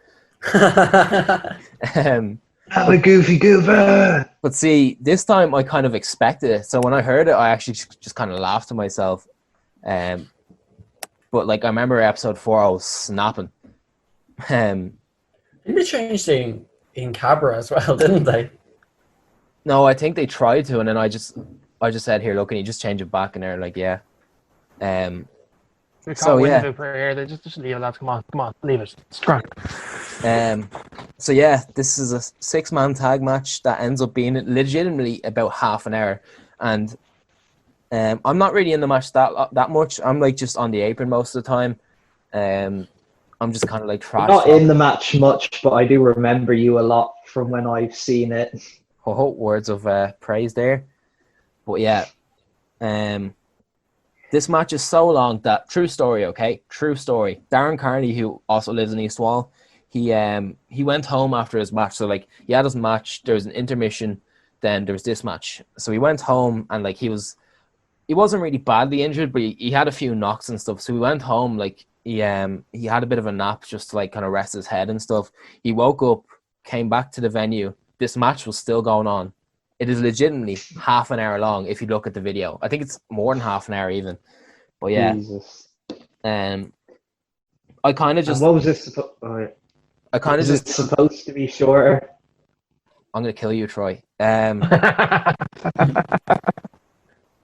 I'm a Goofy Goober. But see, this time I kind of expected it. So when I heard it, I actually just kind of laughed to myself. But like I remember episode 4, I was snapping. Didn't they change the in Cabra as well, didn't they? No, I think they tried to, and then I just said, "Here, look, can you just change it back?" And they're like, "Yeah." So yeah, they just leave it, lads. Come on, leave it. It's crack. So yeah, this is a 6-man tag match that ends up being legitimately about half an hour, and I'm not really in the match that much. I'm like just on the apron most of the time. I'm just kind of like trash. Not in the match much, but I do remember you a lot from when I've seen it. Oh, words of praise there. But yeah, this match is so long that true story. Darren Carney, who also lives in East Wall, he went home after his match. So like he had his match, there was an intermission, then there was this match. So he went home and like he wasn't really badly injured, but he had a few knocks and stuff. So he went home like he had a bit of a nap just to like kind of rest his head and stuff. He woke up, came back to the venue. This match was still going on. It is legitimately half an hour long if you look at the video. I think it's more than half an hour even. But yeah. Jesus. I kind of just... And what was this supposed to be shorter? I'm going to kill you, Troy.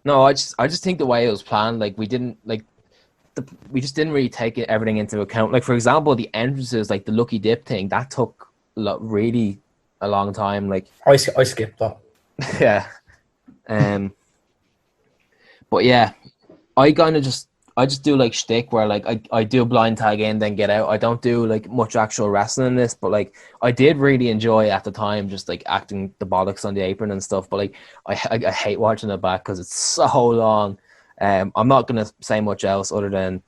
No, I just think the way it was planned, like we just didn't really take everything into account. Like for example, the entrances, like the Lucky Dip thing, that took really a long time. Like I skipped that. Yeah. But yeah, I kind of just I just do like shtick where like I do blind tag in, then get out. I don't do like much actual wrestling in this, but like I did really enjoy at the time just like acting the bollocks on the apron and stuff. But like I hate watching it back because it's so long. I'm not gonna say much else other than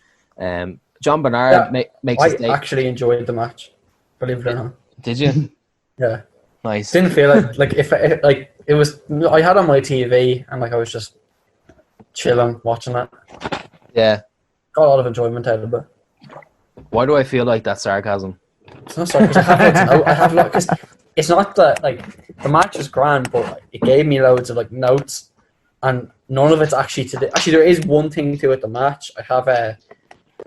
John Bernard makes a I statement. actually enjoyed the match, believe it or not. Did you? Yeah. Nice. Didn't feel like if it was. I had on my TV and like I was just chilling watching it. Yeah. Got a lot of enjoyment out of it. Why do I feel like that's sarcasm? It's not sorry because I have because it's not that like the match is grand, but it gave me loads of like notes, and none of it's actually to do. Actually, there is one thing to it. The match I have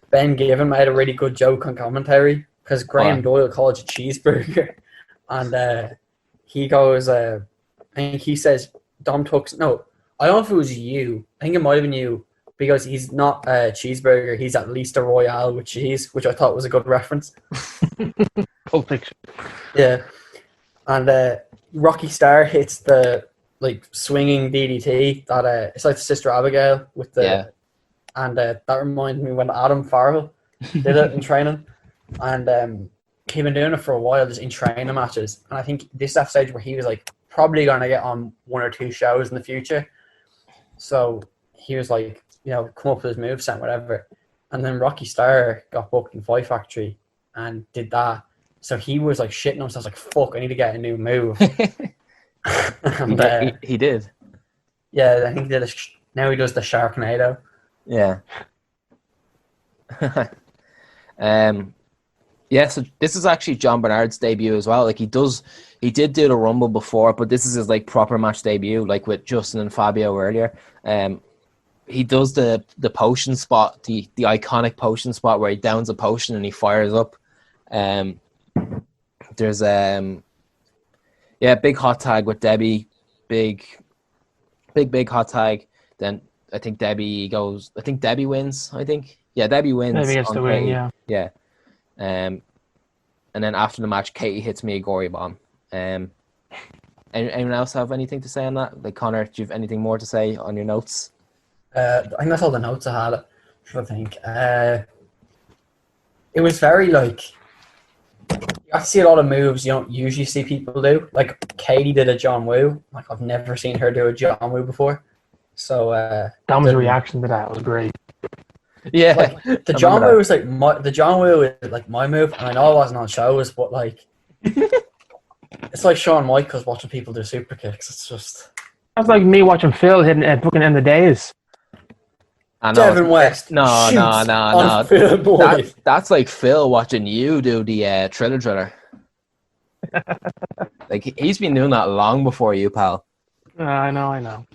Ben Given made a really good joke on commentary because Graham Doyle called it a cheeseburger, and he goes, I think he says Dom Tux. No, I don't know if it was you. I think it might have been you because he's not a cheeseburger. He's at least a Royale with cheese, which I thought was a good reference. Pulp Fiction. Yeah, and Rocky Star hits the like swinging DDT that it's like Sister Abigail with the and that reminds me when Adam Farrell did it in training, and he'd been doing it for a while just in training matches, and I think this is that stage where he was like probably going to get on 1 or 2 shows in the future, so he was like, you know, come up with his moveset and whatever, and then Rocky Star got booked in Fight Factory and did that. So he was like shitting himself, like, fuck, I need to get a new move. And, he did. Yeah, I think he did. Now he does the Sharknado. Yeah. Yeah, so this is actually John Bernard's debut as well. Like he did do the Rumble before, but this is his like proper match debut, like with Justin and Fabio earlier. He does the potion spot, the iconic potion spot where he downs a potion and he fires up. There's big hot tag with Debbie, big hot tag. Then I think Debbie wins. Debbie wins. Debbie gets the win. Katie. Yeah. And then after the match, Katie hits me a gory bomb. Anyone else have anything to say on that? Like Conor, do you have anything more to say on your notes? I think that's all the notes I had. I think it was very like I see a lot of moves you don't usually see people do. Like Katie did a John Woo. Like I've never seen her do a John Woo before. So Dom's reaction to that was great. Yeah, like, the John Woo was like my move. And I know I wasn't on shows, but like it's like Shawn Michaels watching people do super kicks. It's just that's like me watching Phil hitting at booking in the days. Devin West. No. That's like Phil watching you do the Triller. Like he's been doing that long before you, pal. I know.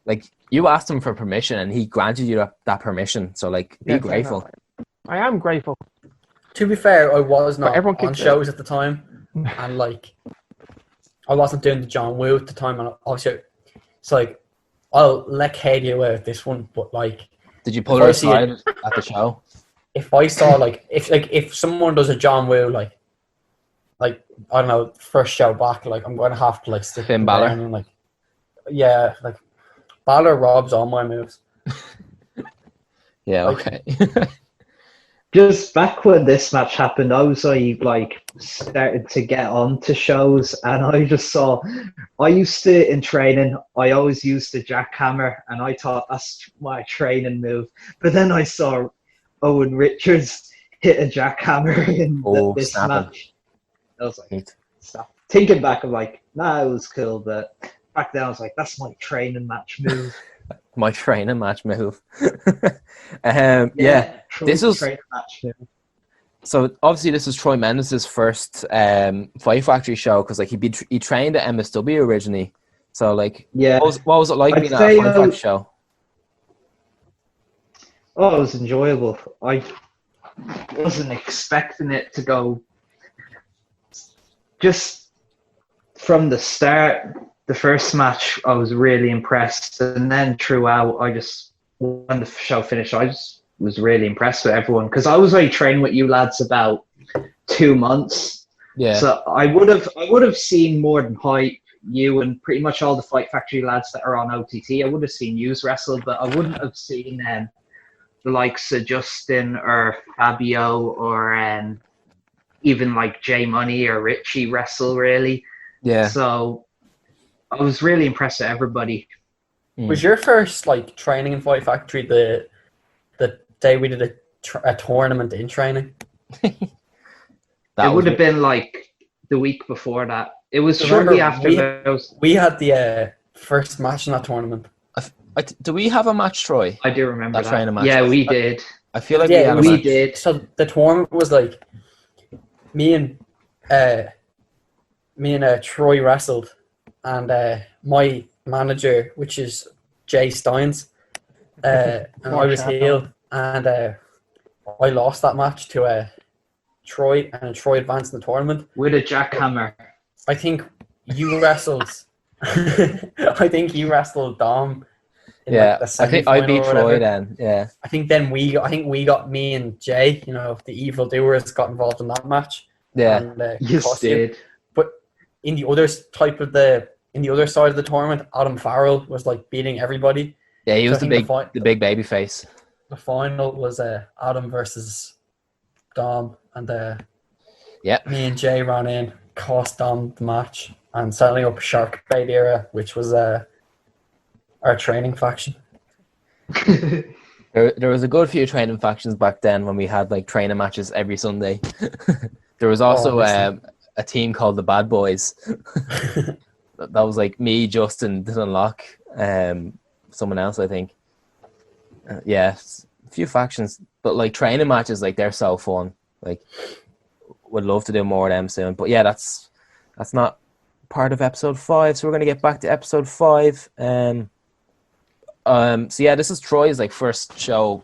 Like you asked him for permission, and he granted you that permission. So like, be grateful. I am grateful. To be fair, I was not on shows it. at the time, and like I wasn't doing the John Woo at the time, and obviously it's like. I'll let Katie away with this one, but like, did you pull her aside at the show? If I saw if someone does a John Woo like I don't know, first show back, like I'm going to have to like stick Finn Balor and like like Balor robs all my moves. Yeah, like, okay. Just back when this match happened, I was like started to get on to shows, and I just saw. I used to in training. I always used the jackhammer, and I thought that's my training move. But then I saw Owen Richards hit a jackhammer in this match. I was like, stop. Thinking back, I'm like, nah, it was cool, but back then I was like, that's my training match move. My training match move. This was match move. So obviously this was Troy Mendes' first Fight Factory show because like he trained at MSW originally. So like, what was it like being at a Fight Factory show? Oh, it was enjoyable. I wasn't expecting it to go. Just from the start, the first match, I was really impressed, and then throughout, when the show finished, I just was really impressed with everyone because I was only training with you lads about 2 months. Yeah. So I would have seen more than hype. You and pretty much all the Fight Factory lads that are on OTT, I would have seen yous wrestle, but I wouldn't have seen the likes of Justin or Fabio or even like J Money or Richie wrestle really. Yeah. So I was really impressed with everybody. Was your first like training in Fight Factory the day we did a tournament in training? That It would was have been like the week before that. It was Remember, shortly after those. we had the first match in that tournament. do we have a match, Troy? I do remember That training match. Yeah, we did. I feel like Yeah, we had it a was- match. We did. So the tournament was like me and Troy wrestled, and my manager, which is Jay Steins, and I was heel, and I lost that match to Troy, and Troy advanced in the tournament. With a jackhammer. I think you wrestled. I think you wrestled Dom. In Yeah, like the I think I semi-final beat or whatever. Troy then. Yeah. I think we got me and Jay. You know, the evil doers got involved in that match. Yeah. And, Yes, cost you. did. But in the other side of the tournament, Adam Farrell was like beating everybody. Yeah, he So was I think the big baby face. The final was Adam versus Dom, and me and Jay ran in, cost Dom the match, and setting up Shark Bait era, which was our training faction. There was a good few training factions back then when we had like training matches every Sunday. There was also a team called the Bad Boys. That was like me, Justin, Dylan Locke, someone else, I think. Yeah, a few factions, but like training matches, like they're so fun. Like, would love to do more of them soon. But yeah, that's not part of episode 5. So we're gonna get back to episode 5. So yeah, this is Troy's like first show,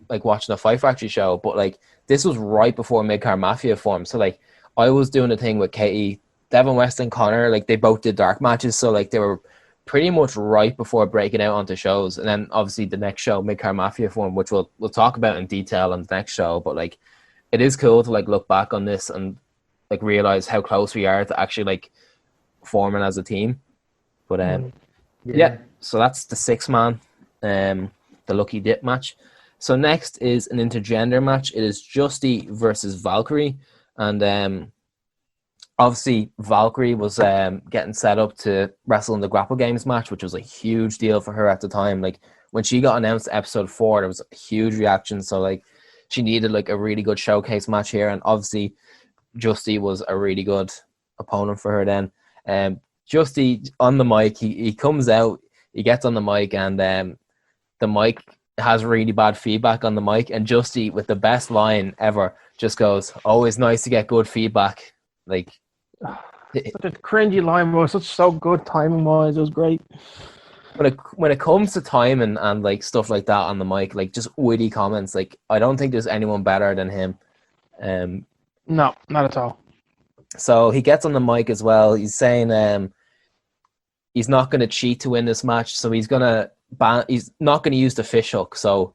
like watching a Fight Factory show, but like this was right before Mid-Card Mafia formed. So like I was doing a thing with Katie, Devon West and Conor, like they both did dark matches, so like they were pretty much right before breaking out onto shows. And then obviously the next show, Mid-Card Mafia formed, which we'll talk about in detail on the next show. But like it is cool to like look back on this and like realize how close we are to actually like forming as a team. But yeah, so that's the 6-man, the Lucky Dip match. So next is an intergender match. It is Justy versus Valkyrie, and obviously Valkyrie was getting set up to wrestle in the Grapple Games match, which was a huge deal for her at the time. Like when she got announced episode 4, there was a huge reaction. So like she needed like a really good showcase match here, and obviously Justy was a really good opponent for her then. Justy on the mic, he comes out, he gets on the mic, and the mic has really bad feedback on the mic, and Justy with the best line ever just goes, "Always nice to get good feedback." Like such a cringy line, was so good timing wise. It was great. When it comes to timing and like stuff like that on the mic, like just witty comments, like I don't think there's anyone better than him. No, not at all. So he gets on the mic as well. He's saying he's not going to cheat to win this match, so he's not going to use the fish hook. So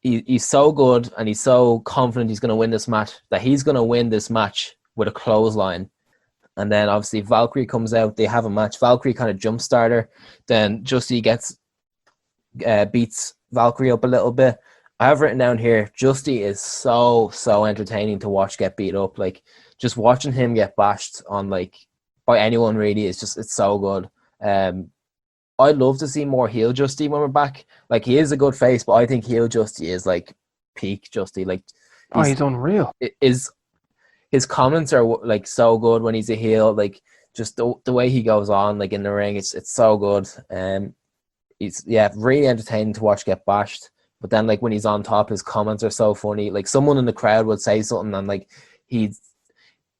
he's so good and he's so confident he's going to win this match that he's going to win this match with a clothesline. And then obviously Valkyrie comes out. They have a match. Valkyrie kind of jumpstart her. Then Justy beats Valkyrie up a little bit. I have written down here, Justy is so entertaining to watch get beat up. Like just watching him get bashed on like by anyone really is just, it's so good. I'd love to see more heel Justy when we're back. Like he is a good face, but I think heel Justy is like peak Justy. Like he's unreal. His comments are like so good when he's a heel. Like just the way he goes on like in the ring, it's so good. He's really entertaining to watch get bashed. But then like when he's on top, his comments are so funny. Like someone in the crowd would say something and like he'd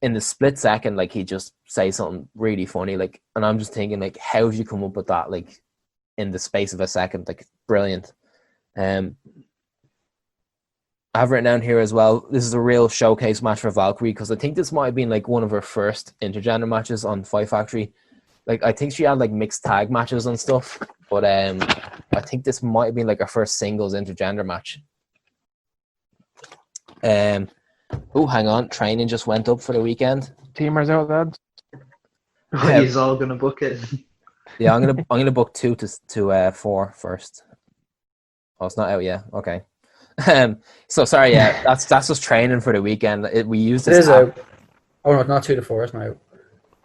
in the split second, like he'd just say something really funny. Like, and I'm just thinking like, how did you come up with that? Like in the space of a second, like brilliant. I've written down here as well, this is a real showcase match for Valkyrie because I think this might have been like one of her first intergender matches on Fight Factory. Like I think she had like mixed tag matches and stuff, but I think this might have been like her first singles intergender match. Oh, hang on, training just went up for the weekend. Teamers out, lads. He's all gonna book it. Yeah, I'm gonna book 2 to 4 first. Oh, it's not out yet. Okay. So sorry, yeah, that's just training for the weekend. We use It this is app. out. Oh no, not 2 to 4. It's not out.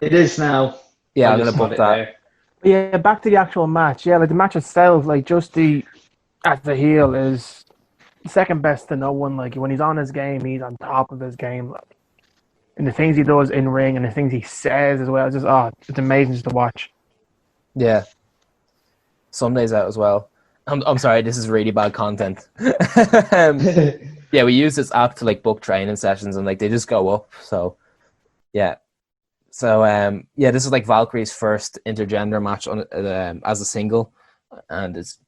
It is now. Yeah, I I'm gonna just have book it that. there. Yeah, back to the actual match. Yeah, like the match itself, like Justy as the heel is second best to no one. Like when he's on his game, he's on top of his game. Like, and the things he does in ring and the things he says as well, it's just it's amazing just to watch. Yeah. Sunday's out as well. I'm sorry, this is really bad content. Yeah, we use this app to like book training sessions and like they just go up. So yeah. So yeah, this is like Valkyrie's first intergender match on as a single, and it's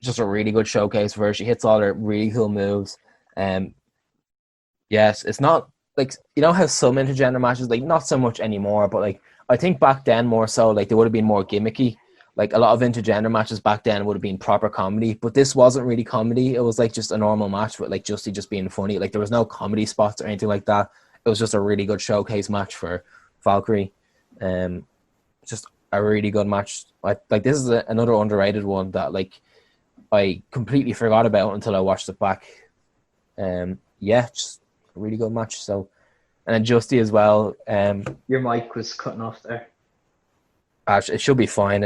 just a really good showcase for her. She hits all her really cool moves. Yes, it's not like, you know how some intergender matches, like not so much anymore, but like I think back then more so, like they would have been more gimmicky. Like a lot of intergender matches back then would have been proper comedy, but this wasn't really comedy. It was like just a normal match with like Justy just being funny. Like there was no comedy spots or anything like that. It was just a really good showcase match for Valkyrie. Just a really good match. Like this is another underrated one that like I completely forgot about until I watched it back. Yeah, just a really good match. So, and then Justy as well. Your mic was cutting off there. Actually, it should be fine.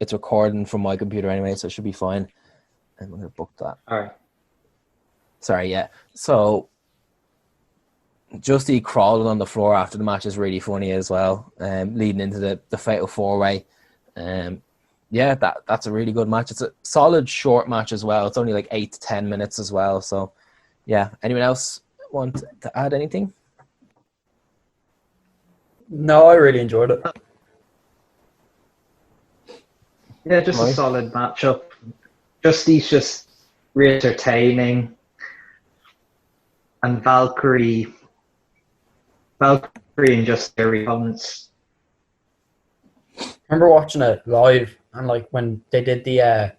It's recording from my computer anyway, so it should be fine. And I'm gonna book that. All right. Sorry, yeah. So Justy crawling on the floor after the match is really funny as well. Leading into the fatal 4-way. Yeah, that's a really good match. It's a solid short match as well. It's only like 8 to 10 minutes as well. So yeah. Anyone else want to add anything? No, I really enjoyed it. Yeah, just a solid matchup. Justy's just really entertaining. And Valkyrie and Justy are comments. I remember watching it live, and like when they did the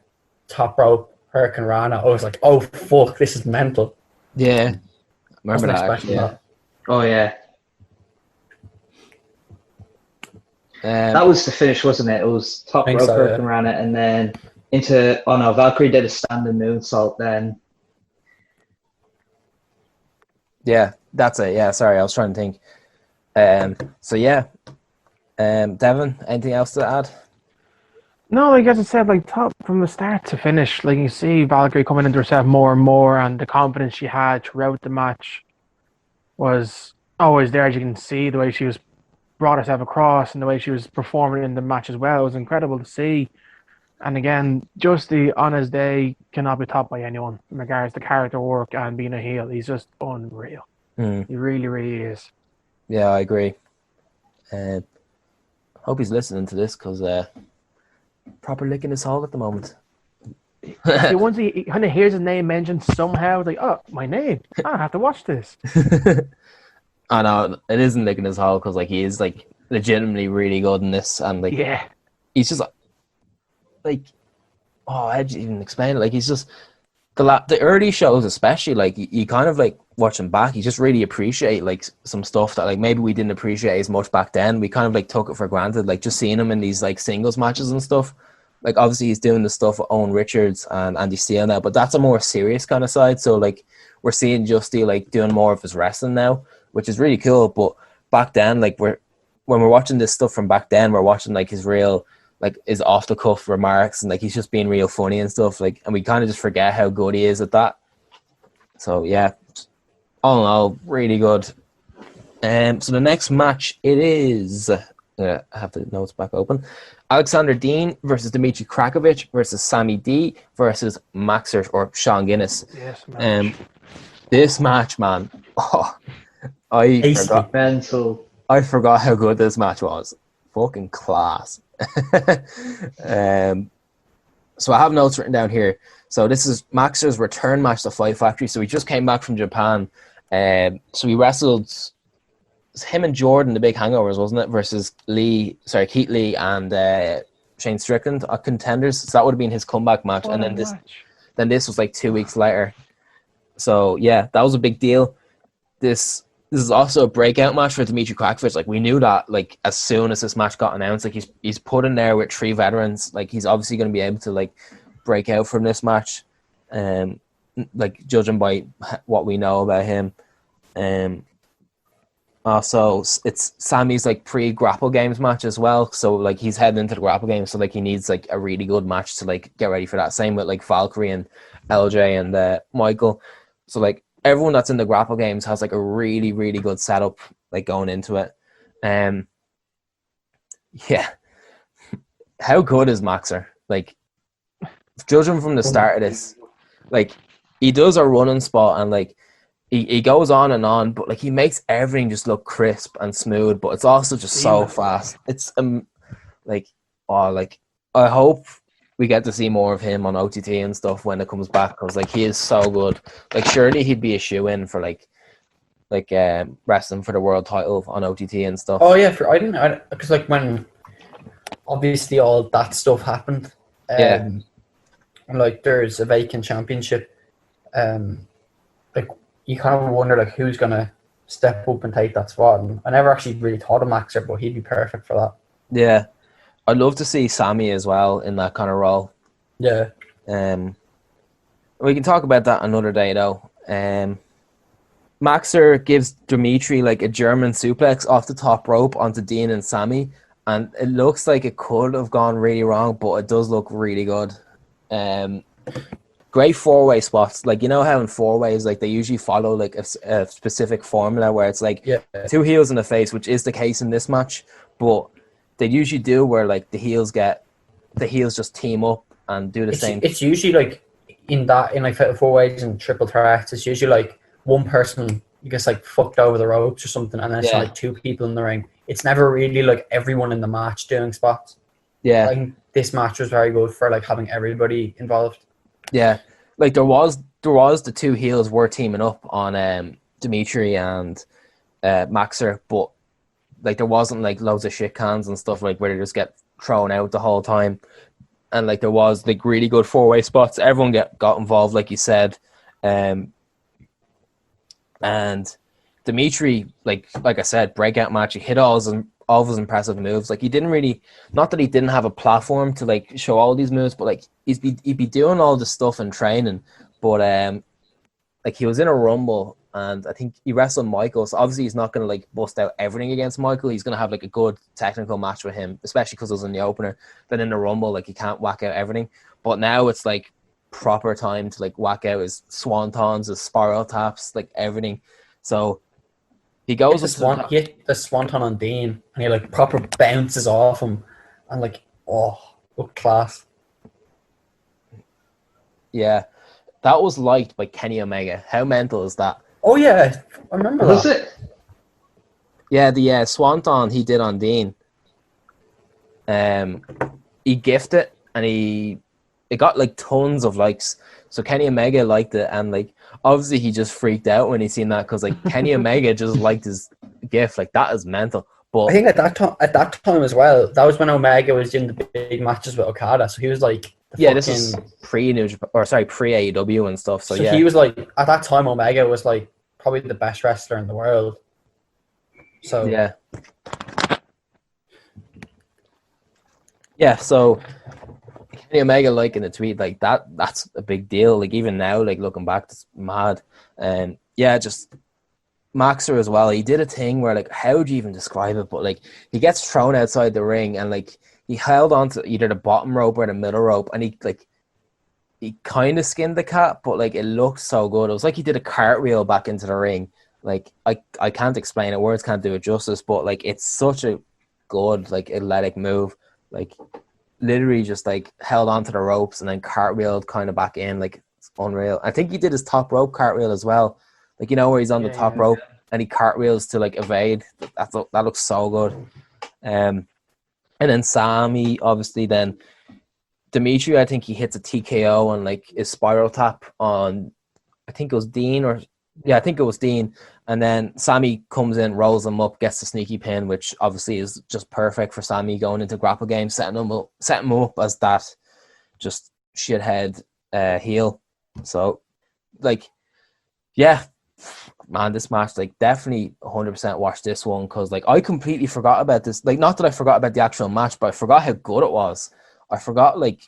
top rope Hurricane Rana, I was like, "Oh fuck, this is mental." Yeah. Remember Wasn't that? expecting Yeah. that. Oh yeah. That was the finish, wasn't it? It was top think rope so, Hurricane yeah. Rana and then into Valkyrie did a standing moonsault then. Yeah, that's it. Yeah, sorry, I was trying to think. So yeah. Devon, anything else to add? No, like as I said, like top from the start to finish, like you see Valkyrie coming into herself more and more, and the confidence she had throughout the match was always there. As you can see, the way she was brought herself across and the way she was performing in the match as well was incredible to see. And again, Justy on his day cannot be topped by anyone in regards to character work and being a heel. He's just unreal. He really, really is. Yeah, I agree. Hope he's listening to this because proper licking his hole at the moment. Once he kind of hears his name mentioned somehow, like, oh, my name. I have to watch this. I know it isn't licking his hole because like he is like legitimately really good in this, and like Yeah. he's just like, oh, how'd you even explain it? Like he's just the early shows, especially like you kind of like watch him back. You just really appreciate like some stuff that like maybe we didn't appreciate as much back then. We kind of like took it for granted, like just seeing him in these like singles matches and stuff. Like obviously he's doing the stuff with Owen Richards and Andy Steele now, but that's a more serious kind of side. So like we're seeing Justy like doing more of his wrestling now, which is really cool. But back then, like when we're watching this stuff from back then, we're watching like his real, like his off the cuff remarks, and like he's just being real funny and stuff. Like, and we kind of just forget how good he is at that. So yeah, all in all, really good. So the next match, it is. I have the notes back open. Alexander Dean versus Dmitry Krakovich versus Sammy D versus Maxer or Sean Guinness. Yes, man. This match, man. Oh, I forgot. Mental. I forgot how good this match was. Fucking class. So I have notes written down here. So this is Maxer's return match to Fight Factory. So he just came back from Japan. So he wrestled him and Jordan, the big hangovers, wasn't it? Versus Keith Lee and Shane Strickland at Contenders. So that would have been his comeback match. And then this was like 2 weeks later. So yeah, that was a big deal. This is also a breakout match for Dmitry Krakovich. Like we knew that like as soon as this match got announced, like he's put in there with 3 veterans. Like he's obviously going to be able to like break out from this match. like judging by what we know about him. Also, it's Sammy's like pre-Grapple Games match as well. So like he's heading into the Grapple Games, so like he needs like a really good match to like get ready for that. Same with like Valkyrie and LJ and Michael. So like everyone that's in the Grapple Games has like a really, really good setup like going into it. Yeah. How good is Maxer? Like, judging from the start of this, like he does a running spot and like he goes on, but like he makes everything just look crisp and smooth, but it's also just so fast. It's like I hope we get to see more of him on OTT and stuff when it comes back, because like he is so good. Like surely he'd be a shoe-in for like wrestling for the world title on OTT and stuff. Oh yeah, because like when obviously all that stuff happened, and like there's a vacant championship, like you kind of wonder like who's gonna step up and take that spot. And I never actually really thought of Maxer, but he'd be perfect for that. Yeah, I'd love to see Sammy as well in that kind of role. Yeah. We can talk about that another day though. Maxer gives Dimitri like a German suplex off the top rope onto Dean and Sammy, and it looks like it could have gone really wrong, but it does look really good. Great four-way spots. Like, you know how in four-ways, like they usually follow like a specific formula where it's like two heels in the face, which is the case in this match, but they usually do where like the heels just team up and do the same. It's usually like in like four ways and triple threats, it's usually like one person gets like fucked over the ropes or something, and then it's like two people in the ring. It's never really like everyone in the match doing spots. Yeah. I think this match was very good for like having everybody involved. Yeah. Like there was the two heels were teaming up on Dimitri and Maxer, but like there wasn't like loads of shit cans and stuff like where they just get thrown out the whole time. And like there was like really good four-way spots. Everyone got involved, like you said. And Dimitri, like I said, breakout match. He hit all of his impressive moves. Like he didn't really, not that he didn't have a platform to like show all these moves, but like he'd be doing all this stuff in training. But like he was in a rumble, and I think he wrestled Michael. So obviously he's not gonna like bust out everything against Michael. He's gonna have like a good technical match with him, especially because it was in the opener. Then in the rumble, like he can't whack out everything. But now it's like proper time to like whack out his swantons, his spiral taps, like everything. So he goes he hit the swanton on Dean, and he like proper bounces off him, and like look class. Yeah, that was liked by Kenny Omega. How mental is that? Oh yeah, I remember Was that. it? Yeah, the swanton he did on Dean. He gifted it, and it got like tons of likes. So Kenny Omega liked it, and like obviously he just freaked out when he seen that, because like Kenny Omega just liked his gift. Like that is mental. But I think at that time as well, that was when Omega was doing the big matches with Okada. So he was like, this is pre AEW and stuff. So yeah, he was like, at that time, Omega was like probably the best wrestler in the world. So yeah. So Kenny Omega liking the tweet, like that's a big deal. Like even now, like looking back, it's mad. And just Maxer as well. He did a thing where like, how would you even describe it? But like he gets thrown outside the ring, and like he held on to either the bottom rope or the middle rope, and he kind of skinned the cat, but like it looked so good. It was like he did a cartwheel back into the ring. Like I can't explain it. Words can't do it justice, but like it's such a good like athletic move. Like literally just like held onto the ropes and then cartwheeled kind of back in. Like it's unreal. I think he did his top rope cartwheel as well. Like, you know, where he's on the top rope and he cartwheels to like evade. That looks so good. And then Sammy, obviously, then Dimitri, I think he hits a TKO on like his spiral tap on, I think it was Dean I think it was Dean. And then Sammy comes in, rolls him up, gets the sneaky pin, which obviously is just perfect for Sammy going into Grapple Games, setting him up as that just shithead heel. So, like, yeah, man, this match, like, definitely 100% watch this one, because, like, I completely forgot about this. Like, not that I forgot about the actual match, but I forgot how good it was. I forgot, like,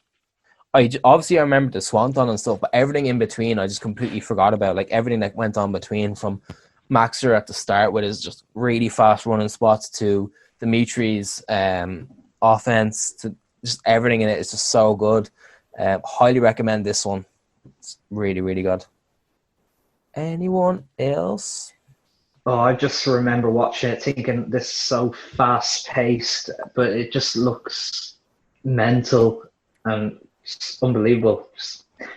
Obviously I remember the Swanton and stuff, but everything in between I just completely forgot about. Like everything that went on between, from Maxer at the start with his just really fast running spots to Dimitri's offense, to just everything in it is just so good. Highly recommend this one. It's really, really good. Anyone else? Oh, I just remember watching it thinking this is so fast paced, but it just looks mental and just unbelievable.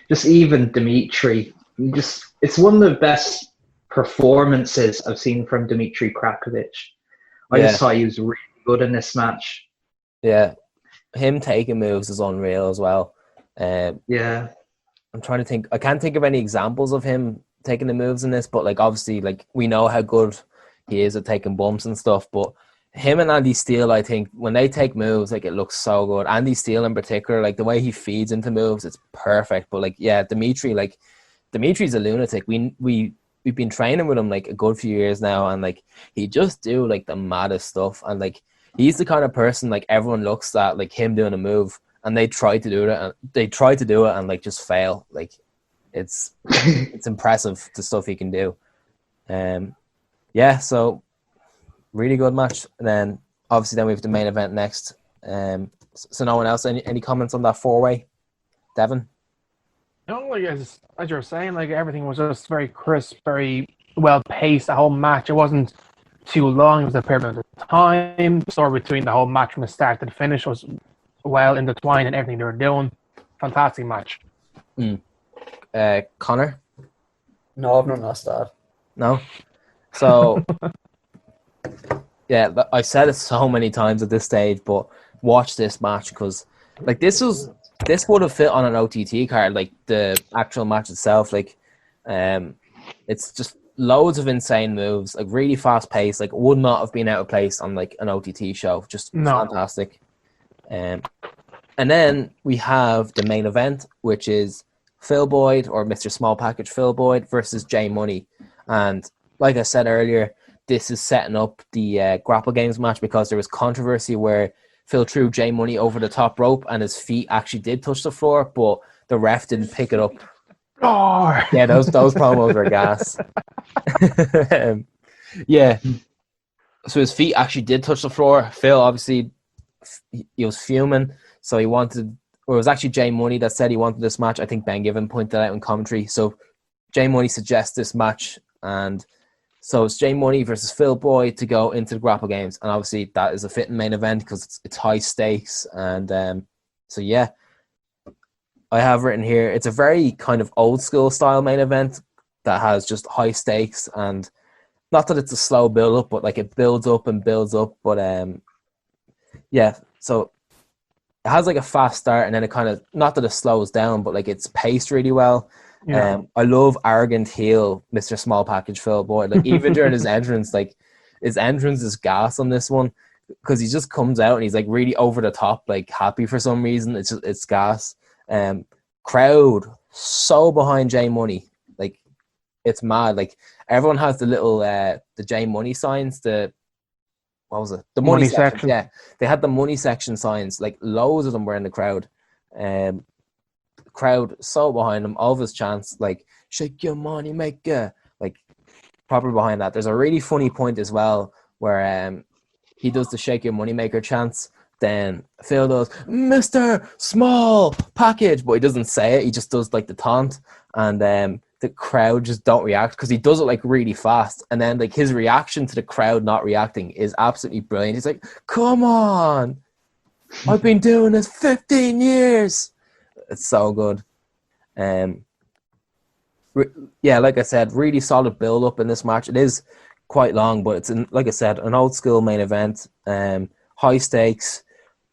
Just even Dimitri, it's one of the best performances I've seen from Dimitri Krakovic. I just thought he was really good in this match. Yeah, him taking moves is unreal as well. Yeah. I'm trying to think. I can't think of any examples of him taking the moves in this, but like obviously, like we know how good he is at taking bumps and stuff. But him and Andy Steele, I think when they take moves, like it looks so good. Andy Steele in particular, like the way he feeds into moves, it's perfect. But like, yeah, Dimitri's a lunatic. We've been training with him like a good few years now, and like he just do like the maddest stuff. And like he's the kind of person like everyone looks at like him doing a move, and they try to do it and like just fail. Like it's impressive the stuff he can do. So really good match. And then obviously we have the main event next. So no one else, any comments on that 4-way? Devon? No, like as you were saying, like everything was just very crisp, very well paced. The whole match, it wasn't too long. It was a fair amount of time. The story between the whole match from the start to the finish was well intertwined in everything they were doing. Fantastic match. Conor? No, I've not asked that. No? So, yeah, I've said it so many times at this stage, but watch this match because, like, this would have fit on an OTT card, like the actual match itself. Like, it's just loads of insane moves, like really fast paced. Like, would not have been out of place on like an OTT show. Just fantastic. And then we have the main event, which is Phil Boyd, or Mr. Small Package Phil Boyd, versus J Money. And like I said earlier, this is setting up the Grapple Games match because there was controversy where Phil threw J Money over the top rope and his feet actually did touch the floor, but the ref didn't pick it up. Oh. Yeah, those promos were gas. Yeah. So his feet actually did touch the floor. Phil, obviously, he was fuming, so he wanted, or it was actually J Money that said he wanted this match. I think Ben Given pointed out in commentary. So J Money suggests this match, and so it's J Money versus Phil Boyd to go into the Grapple Games, and obviously that is a fitting main event because it's high stakes. And so yeah, I have written here, it's a very kind of old school style main event that has just high stakes, and not that it's a slow build up, but like it builds up and builds up. But yeah, so it has like a fast start, and then it kind of, not that it slows down, but like it's paced really well. Yeah. I love arrogant heel Mr. Small Package Phil Boyd. Like even during his entrance, like his entrance is gas on this one because he just comes out and he's like really over the top, like happy for some reason. It's gas. Crowd so behind J Money, like it's mad. Like everyone has the little the J Money signs. What was it? The money section. Yeah, they had the money section signs. Like loads of them were in the crowd. Crowd so behind him, all of his chants, like shake your money maker, like proper behind that. There's a really funny point as well where he does the shake your money maker chants, then Phil does Mr. Small Package, but he doesn't say it, he just does like the taunt, and the crowd just don't react because he does it like really fast, and then like his reaction to the crowd not reacting is absolutely brilliant. He's like, come on, I've been doing this 15 years. It's so good. Yeah, like I said, really solid build up in this match. It is quite long, but it's like I said, an old school main event. High stakes,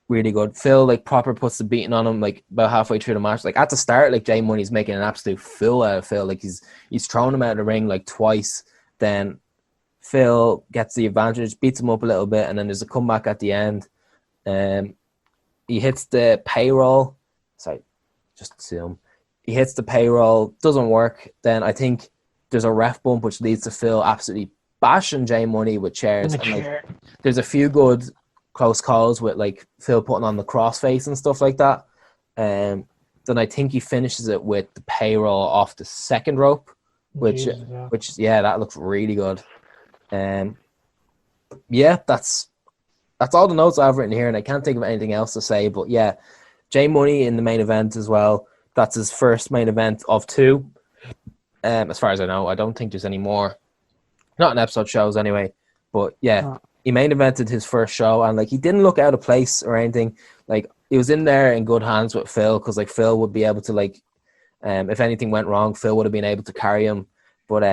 really good. Phil like proper puts the beating on him like about halfway through the match. Like at the start, like J Money's making an absolute fool out of Phil. Like he's thrown him out of the ring like twice. Then Phil gets the advantage, beats him up a little bit, and then there's a comeback at the end. He hits the payroll. Sorry. Just assume he hits the payroll, doesn't work. Then I think there's a ref bump which leads to Phil absolutely bashing J Money with chairs. And like, there's a few good close calls with like Phil putting on the crossface and stuff like that. Then I think he finishes it with the payroll off the second rope, which that looks really good. Yeah, that's all the notes I've written here, and I can't think of anything else to say. But yeah, J Money in the main event as well. That's his first main event of 2. As far as I know, I don't think there's any more. Not in episode shows anyway. But yeah, he main evented his first show, and like he didn't look out of place or anything. Like he was in there in good hands with Phil, because like Phil would be able to like, if anything went wrong, Phil would have been able to carry him. But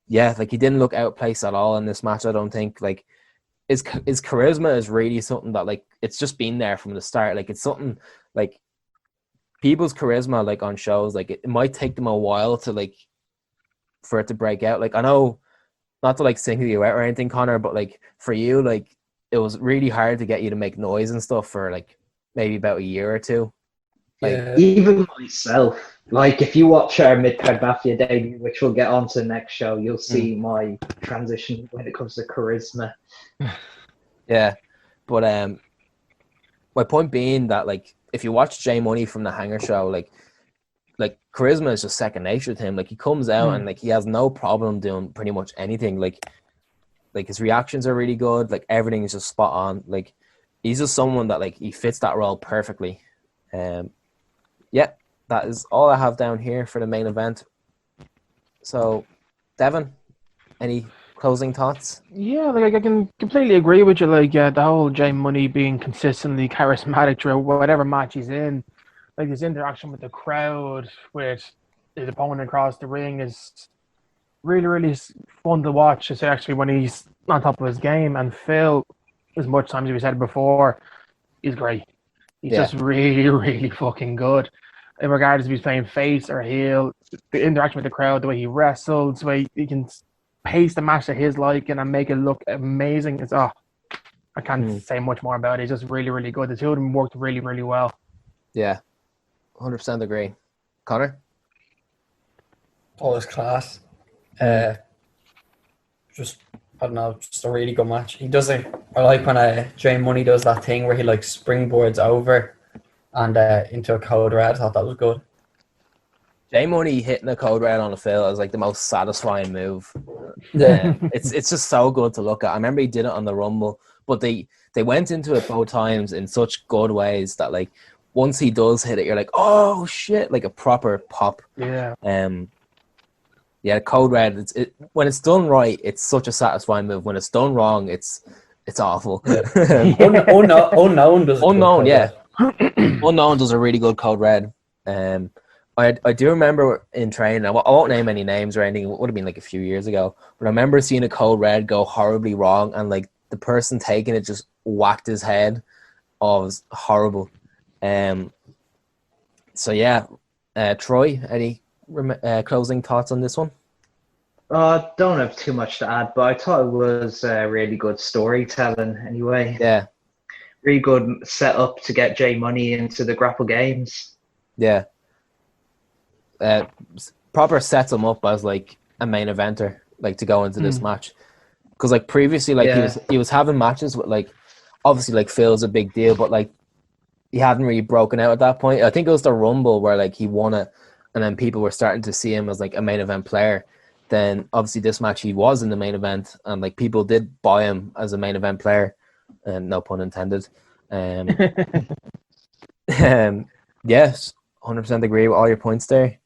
yeah, like he didn't look out of place at all in this match. I don't think like his charisma is really something that like it's just been there from the start. Like it's something like people's charisma like on shows, like it might take them a while to like for it to break out. Like I know, not to like single you out or anything, Connor, but like for you, like it was really hard to get you to make noise and stuff for like maybe about a year or 2. Like even myself, like if you watch our Mid-Card Mafia debut, which we'll get on to the next show, you'll see my transition when it comes to charisma. Yeah, but my point being that like if you watch J Money from the Hanger show, like charisma is just second nature to him. Like he comes out and like he has no problem doing pretty much anything. Like his reactions are really good. Like everything is just spot on. Like he's just someone that like he fits that role perfectly. Yeah, that is all I have down here for the main event. So, Devon, any closing thoughts? Yeah, like I can completely agree with you. Like the whole J Money being consistently charismatic through whatever match he's in. Like his interaction with the crowd, with his opponent across the ring is really, really fun to watch. It's actually when he's on top of his game. And Phil, as much times as we said before, he's great. He's just really, really fucking good. In regards if he's playing face or heel, the interaction with the crowd, the way he wrestles, the way he can pace the match to his liking and make it look amazing. It's I can't say much more about it. He's just really, really good. The two of them worked really, really well. Yeah, 100% agree. Connor? All his class. Just I don't know, just a really good match. He does it. I like when J Money does that thing where he like springboards over and into a code red. I thought that was good. J Money hitting a code red on the field is like the most satisfying move. It's just so good to look at. I remember he did it on the Rumble, but they went into it both times in such good ways that like once he does hit it, you're like, oh shit, like a proper pop. Yeah. Yeah, code red. When it's done right, it's such a satisfying move. When it's done wrong, it's awful. Unknown does. Unknown, yeah. Unknown does a really good code red. I do remember in training. I won't name any names or anything. It would have been like a few years ago, but I remember seeing a code red go horribly wrong, and like the person taking it just whacked his head. Oh, it was horrible. So yeah, Troy, any closing thoughts on this one? Don't have too much to add, but I thought it was really good storytelling anyway. Yeah. Really good setup to get J Money into the Grapple Games. Yeah. Proper sets him up as like a main eventer, like to go into this match. Because like previously, like he was having matches with like, obviously like Phil's a big deal, but like he hadn't really broken out at that point. I think it was the Rumble where like he won it, and then people were starting to see him as like a main event player. Then obviously this match he was in the main event, and like people did buy him as a main event player, and no pun intended. Yes, 100% agree with all your points there.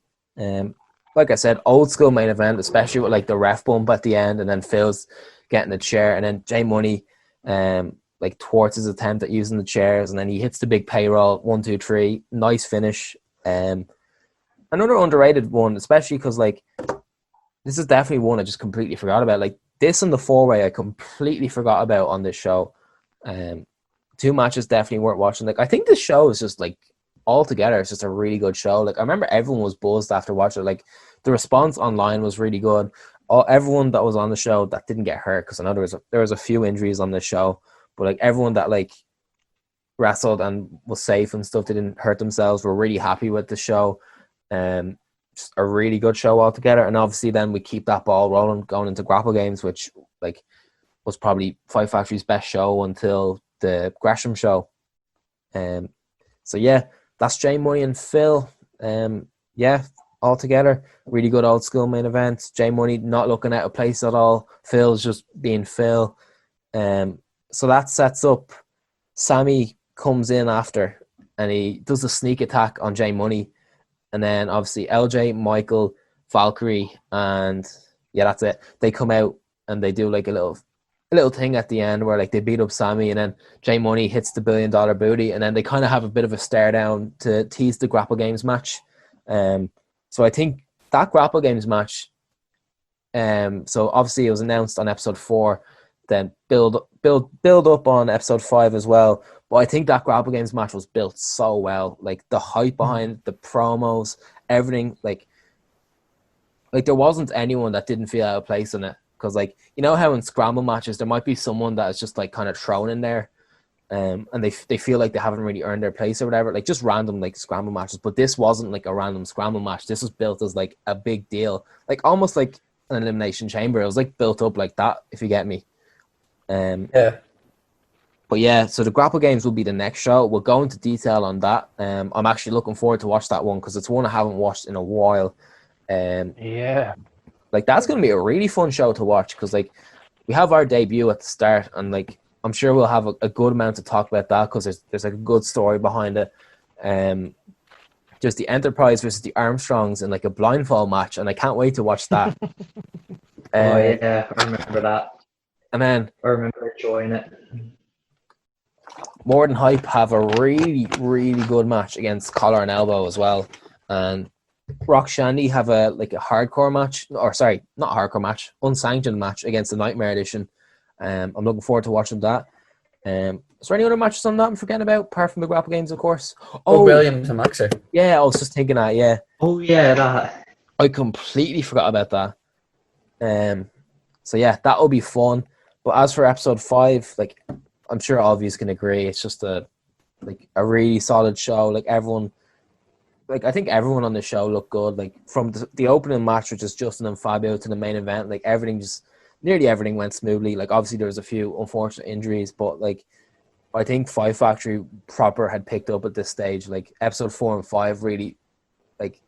Like I said, old school main event, especially with like the ref bump at the end, and then Phil's getting the chair, and then J Money like thwarts his attempt at using the chairs, and then he hits the big payroll, 1, 2, 3, nice finish. Another underrated one, especially because like this is definitely one I just completely forgot about. Like this and the 4-way I completely forgot about on this show. 2 matches definitely worth watching. Like I think this show is just like altogether it's just a really good show. Like I remember everyone was buzzed after watching it. Like the response online was really good. Everyone that was on the show that didn't get hurt, because I know there was a few injuries on this show, but like everyone that like wrestled and was safe and stuff, they didn't hurt themselves, were really happy with the show. Just a really good show altogether. And obviously then we keep that ball rolling going into Grapple Games, which like was probably Fight Factory's best show until the Gresham show. So yeah, that's Jay Money and Phil. Yeah, all together. Really good old school main event. Jay Money not looking out of place at all. Phil's just being Phil. So that sets up. Sammy comes in after and he does a sneak attack on Jay Money. And then obviously LJ, Michael, Valkyrie, and yeah, that's it. They come out and they do like a little thing at the end where like they beat up Sammy, and then Jay Money hits the $1 billion booty, and then they kind of have a bit of a stare down to tease the Grapple Games match. So I think that Grapple Games match, so obviously it was announced on episode 4, then build up on episode 5 as well. But I think that Grapple Games match was built so well. Like the hype behind the promos, everything, like there wasn't anyone that didn't feel out of place in it. Because like, you know how in scramble matches there might be someone that is just like kind of thrown in there, and they feel like they haven't really earned their place or whatever, like just random like scramble matches. But this wasn't like a random scramble match. This was built as like a big deal, like almost like an elimination chamber. It was like built up like that, if you get me. Yeah. But yeah, so the Grapple Games will be the next show. We'll go into detail on that. I'm actually looking forward to watch that one because it's one I haven't watched in a while. Yeah. Like that's going to be a really fun show to watch because like we have our debut at the start, and like I'm sure we'll have a good amount to talk about that because there's like a good story behind it. Just the Enterprise versus the Armstrongs in like a blindfold match, and I can't wait to watch that. Oh yeah, I remember that. And then I remember enjoying it. More Than Hype have a really, really good match against Collar and Elbow as well. And Rock Shandy have a hardcore match, or sorry, not hardcore match, unsanctioned match against the Nightmare Edition. I'm looking forward to watching that. Is there any other matches on that I'm forgetting about, apart from the Grapple Games, of course? Oh, Williams and Maxer. Yeah, I was just thinking that, yeah. Oh yeah, that. I completely forgot about that. So yeah, that'll be fun. But as for episode 5, like I'm sure all of you can agree, it's just a really solid show. Like everyone, like I think everyone on the show looked good. Like from the opening match, which is Justin and Fabio, to the main event, like nearly everything went smoothly. Like obviously there was a few unfortunate injuries, but like I think Five Factory proper had picked up at this stage. Like episode 4 and 5 really, like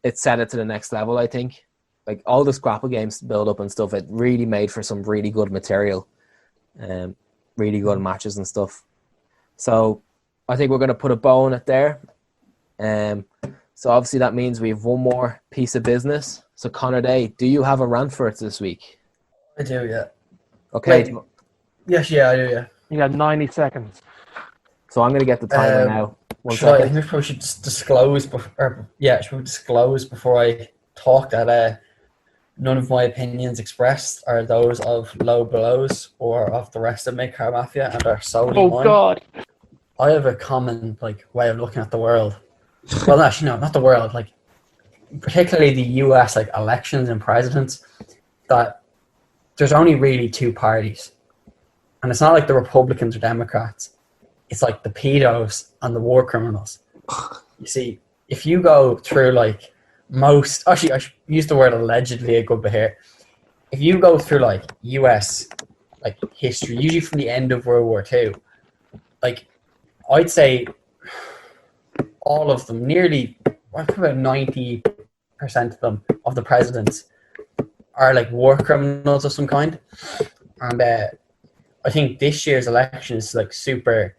it set it to the next level. I think like all this Grapple Games build up and stuff, it really made for some really good material, really good matches and stuff. So I think we're going to put a bow on it there. So obviously that means we have one more piece of business. So Conor Daye, do you have a rant for us this week? I do, yeah. Okay. Wait. Yes, yeah, I do, yeah. You got 90 seconds. So I'm going to get the timer now. One I second. think we probably should just disclose before I talk that none of my opinions expressed are those of Low Blows or of the rest of Mid-Card Mafia, and are solely mine. God. I have a common way of looking at the world. Well, actually, no, not the world. Like, particularly the U.S. elections and presidents. That there's only really two parties, and it's not like the Republicans or Democrats. It's like the pedos and the war criminals. You see, if you go through actually, I should use the word allegedly a good bit here. If you go through U.S. history, usually from the end of World War II, I'd say all of them, nearly about 90% of them, of the presidents, are war criminals of some kind. And I think this year's election is super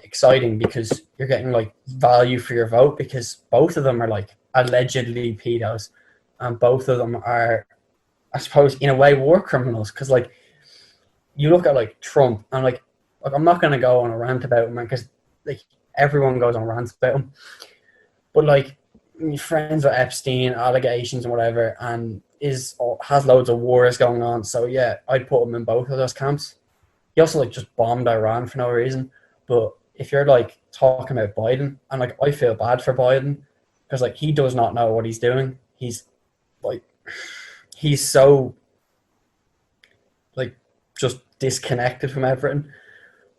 exciting because you're getting value for your vote, because both of them are allegedly pedos, and both of them are, I suppose, in a way, war criminals. Because you look at Trump, and I'm not going to go on a rant about him because everyone goes on rants about him, but friends with Epstein, allegations and whatever, and has loads of wars going on. So yeah, I'd put him in both of those camps. He also just bombed Iran for no reason. But if you're talking about Biden, and I feel bad for Biden because he does not know what he's doing. He's so just disconnected from everything.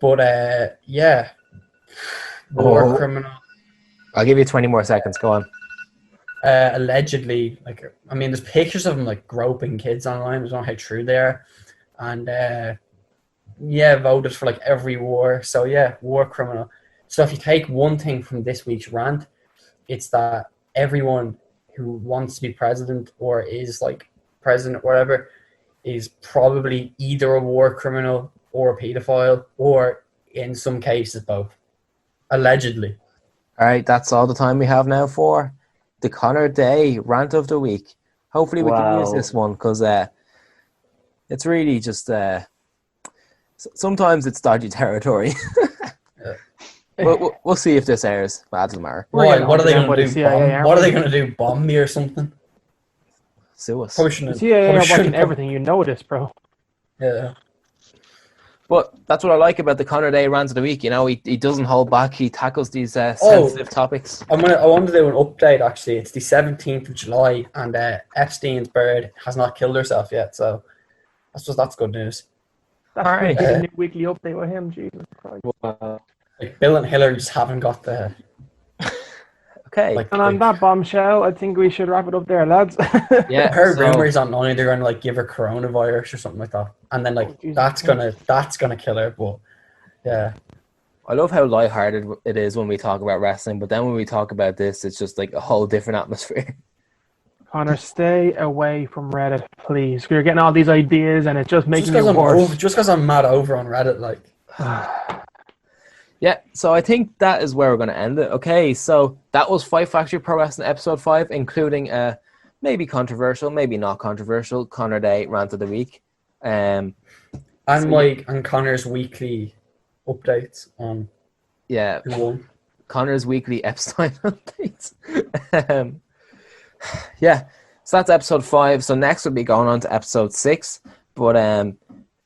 But yeah, war criminal. I'll give you 20 more seconds. Go on. Allegedly, there's pictures of him groping kids online. I don't know how true they are. And yeah, voted for every war. So yeah, war criminal. So if you take one thing from this week's rant, it's that everyone who wants to be president or is like president or whatever is probably either a war criminal or a pedophile, or in some cases both. Allegedly. All right, that's all the time we have now for the Conor Daye rant of the week. Hopefully we can use Wow. this one because it's really just sometimes it's dodgy territory. We'll see if this airs. But that doesn't matter. Why? getting What are they hunted down going by to the do? CIA, aren't What are we? they going to do? Bomb me or something? Sue us. Probably The shouldn't. CIA are probably watching shouldn't- everything. You know this, bro. Yeah. But that's what I like about the Conor Daye rant of the week. You know, he doesn't hold back. He tackles these sensitive topics. I want to do an update. Actually, it's the 17th of July, and Epstein's bird has not killed herself yet. So that's good news. That's All right. a new weekly update with him. Jesus Christ. Like Bill and Hillary just haven't got the Okay. like. And on that bombshell, I think we should wrap it up there, lads. Yeah. I heard so- rumors online they're gonna like give her coronavirus or something like that, and then like Oh, Jesus that's gonna kill her. But yeah, I love how lighthearted it is when we talk about wrestling, but then when we talk about this, it's just like a whole different atmosphere. Connor, stay away from Reddit, please. You're getting all these ideas, and it's just just making because it I'm worse. mad over on Reddit, like Yeah, so I think that is where we're going to end it. Okay, so that was Fight Factory Pro Wrestling Episode 5, including maybe controversial, maybe not controversial, Conor Daye rant of the week. and So- Mike and Connor's weekly updates on Yeah, who won. Connor's weekly Epstein updates. Yeah, so that's Episode 5. So next we'll be going on to Episode 6. But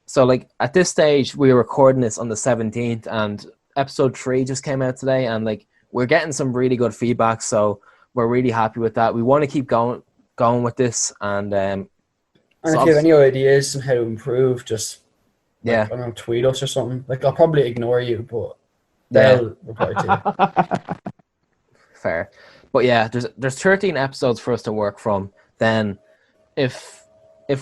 so like at this stage, we're recording this on the 17th, and Episode 3 just came out today, and like we're getting some really good feedback, so we're really happy with that. We want to keep going with this, and And so if you have any ideas on how to improve, just yeah, I don't know, tweet us or something. Like I'll probably ignore you, but Yeah. they'll reply to you. fair. But yeah, there's 13 episodes for us to work from. Then if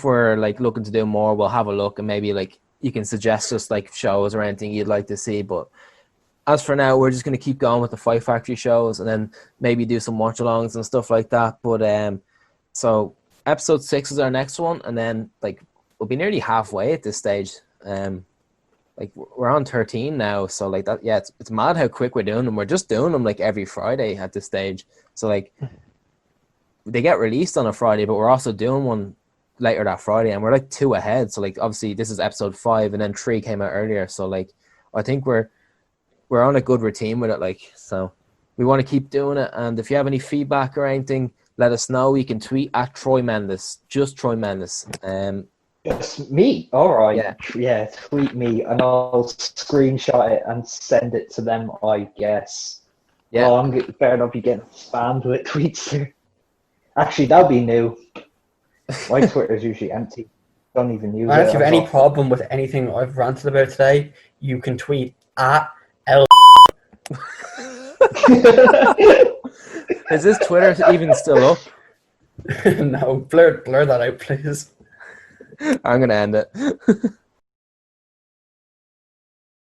we're like looking to do more, we'll have a look, and maybe like you can suggest us like shows or anything you'd like to see. But as for now, we're just going to keep going with the Fight Factory shows, and then maybe do some watch-alongs and stuff like that. But so Episode 6 is our next one, and then like we'll be nearly halfway at this stage. Like we're on 13 now, so like that. Yeah, it's mad how quick we're doing them. We're just doing them like every Friday at this stage. So like they get released on a Friday, but we're also doing one later that Friday, and we're like 2 ahead. So like obviously this is Episode 5, and then 3 came out earlier. So like I think we're on a good routine with it. Like, so we want to keep doing it. And if you have any feedback or anything, let us know. You can tweet at Troy Mendes, just Troy Mendes. Just me. All right. Yeah. Yeah, tweet me and I'll screenshot it and send it to them, I guess. Yeah. Oh, better not be getting spammed with tweets there. Actually, that'll be new. My Twitter's usually empty. Don't even use And it. if you have any problem with anything I've ranted about today, you can tweet at Is this Twitter even still up? no, blur that out, please. I'm gonna end it.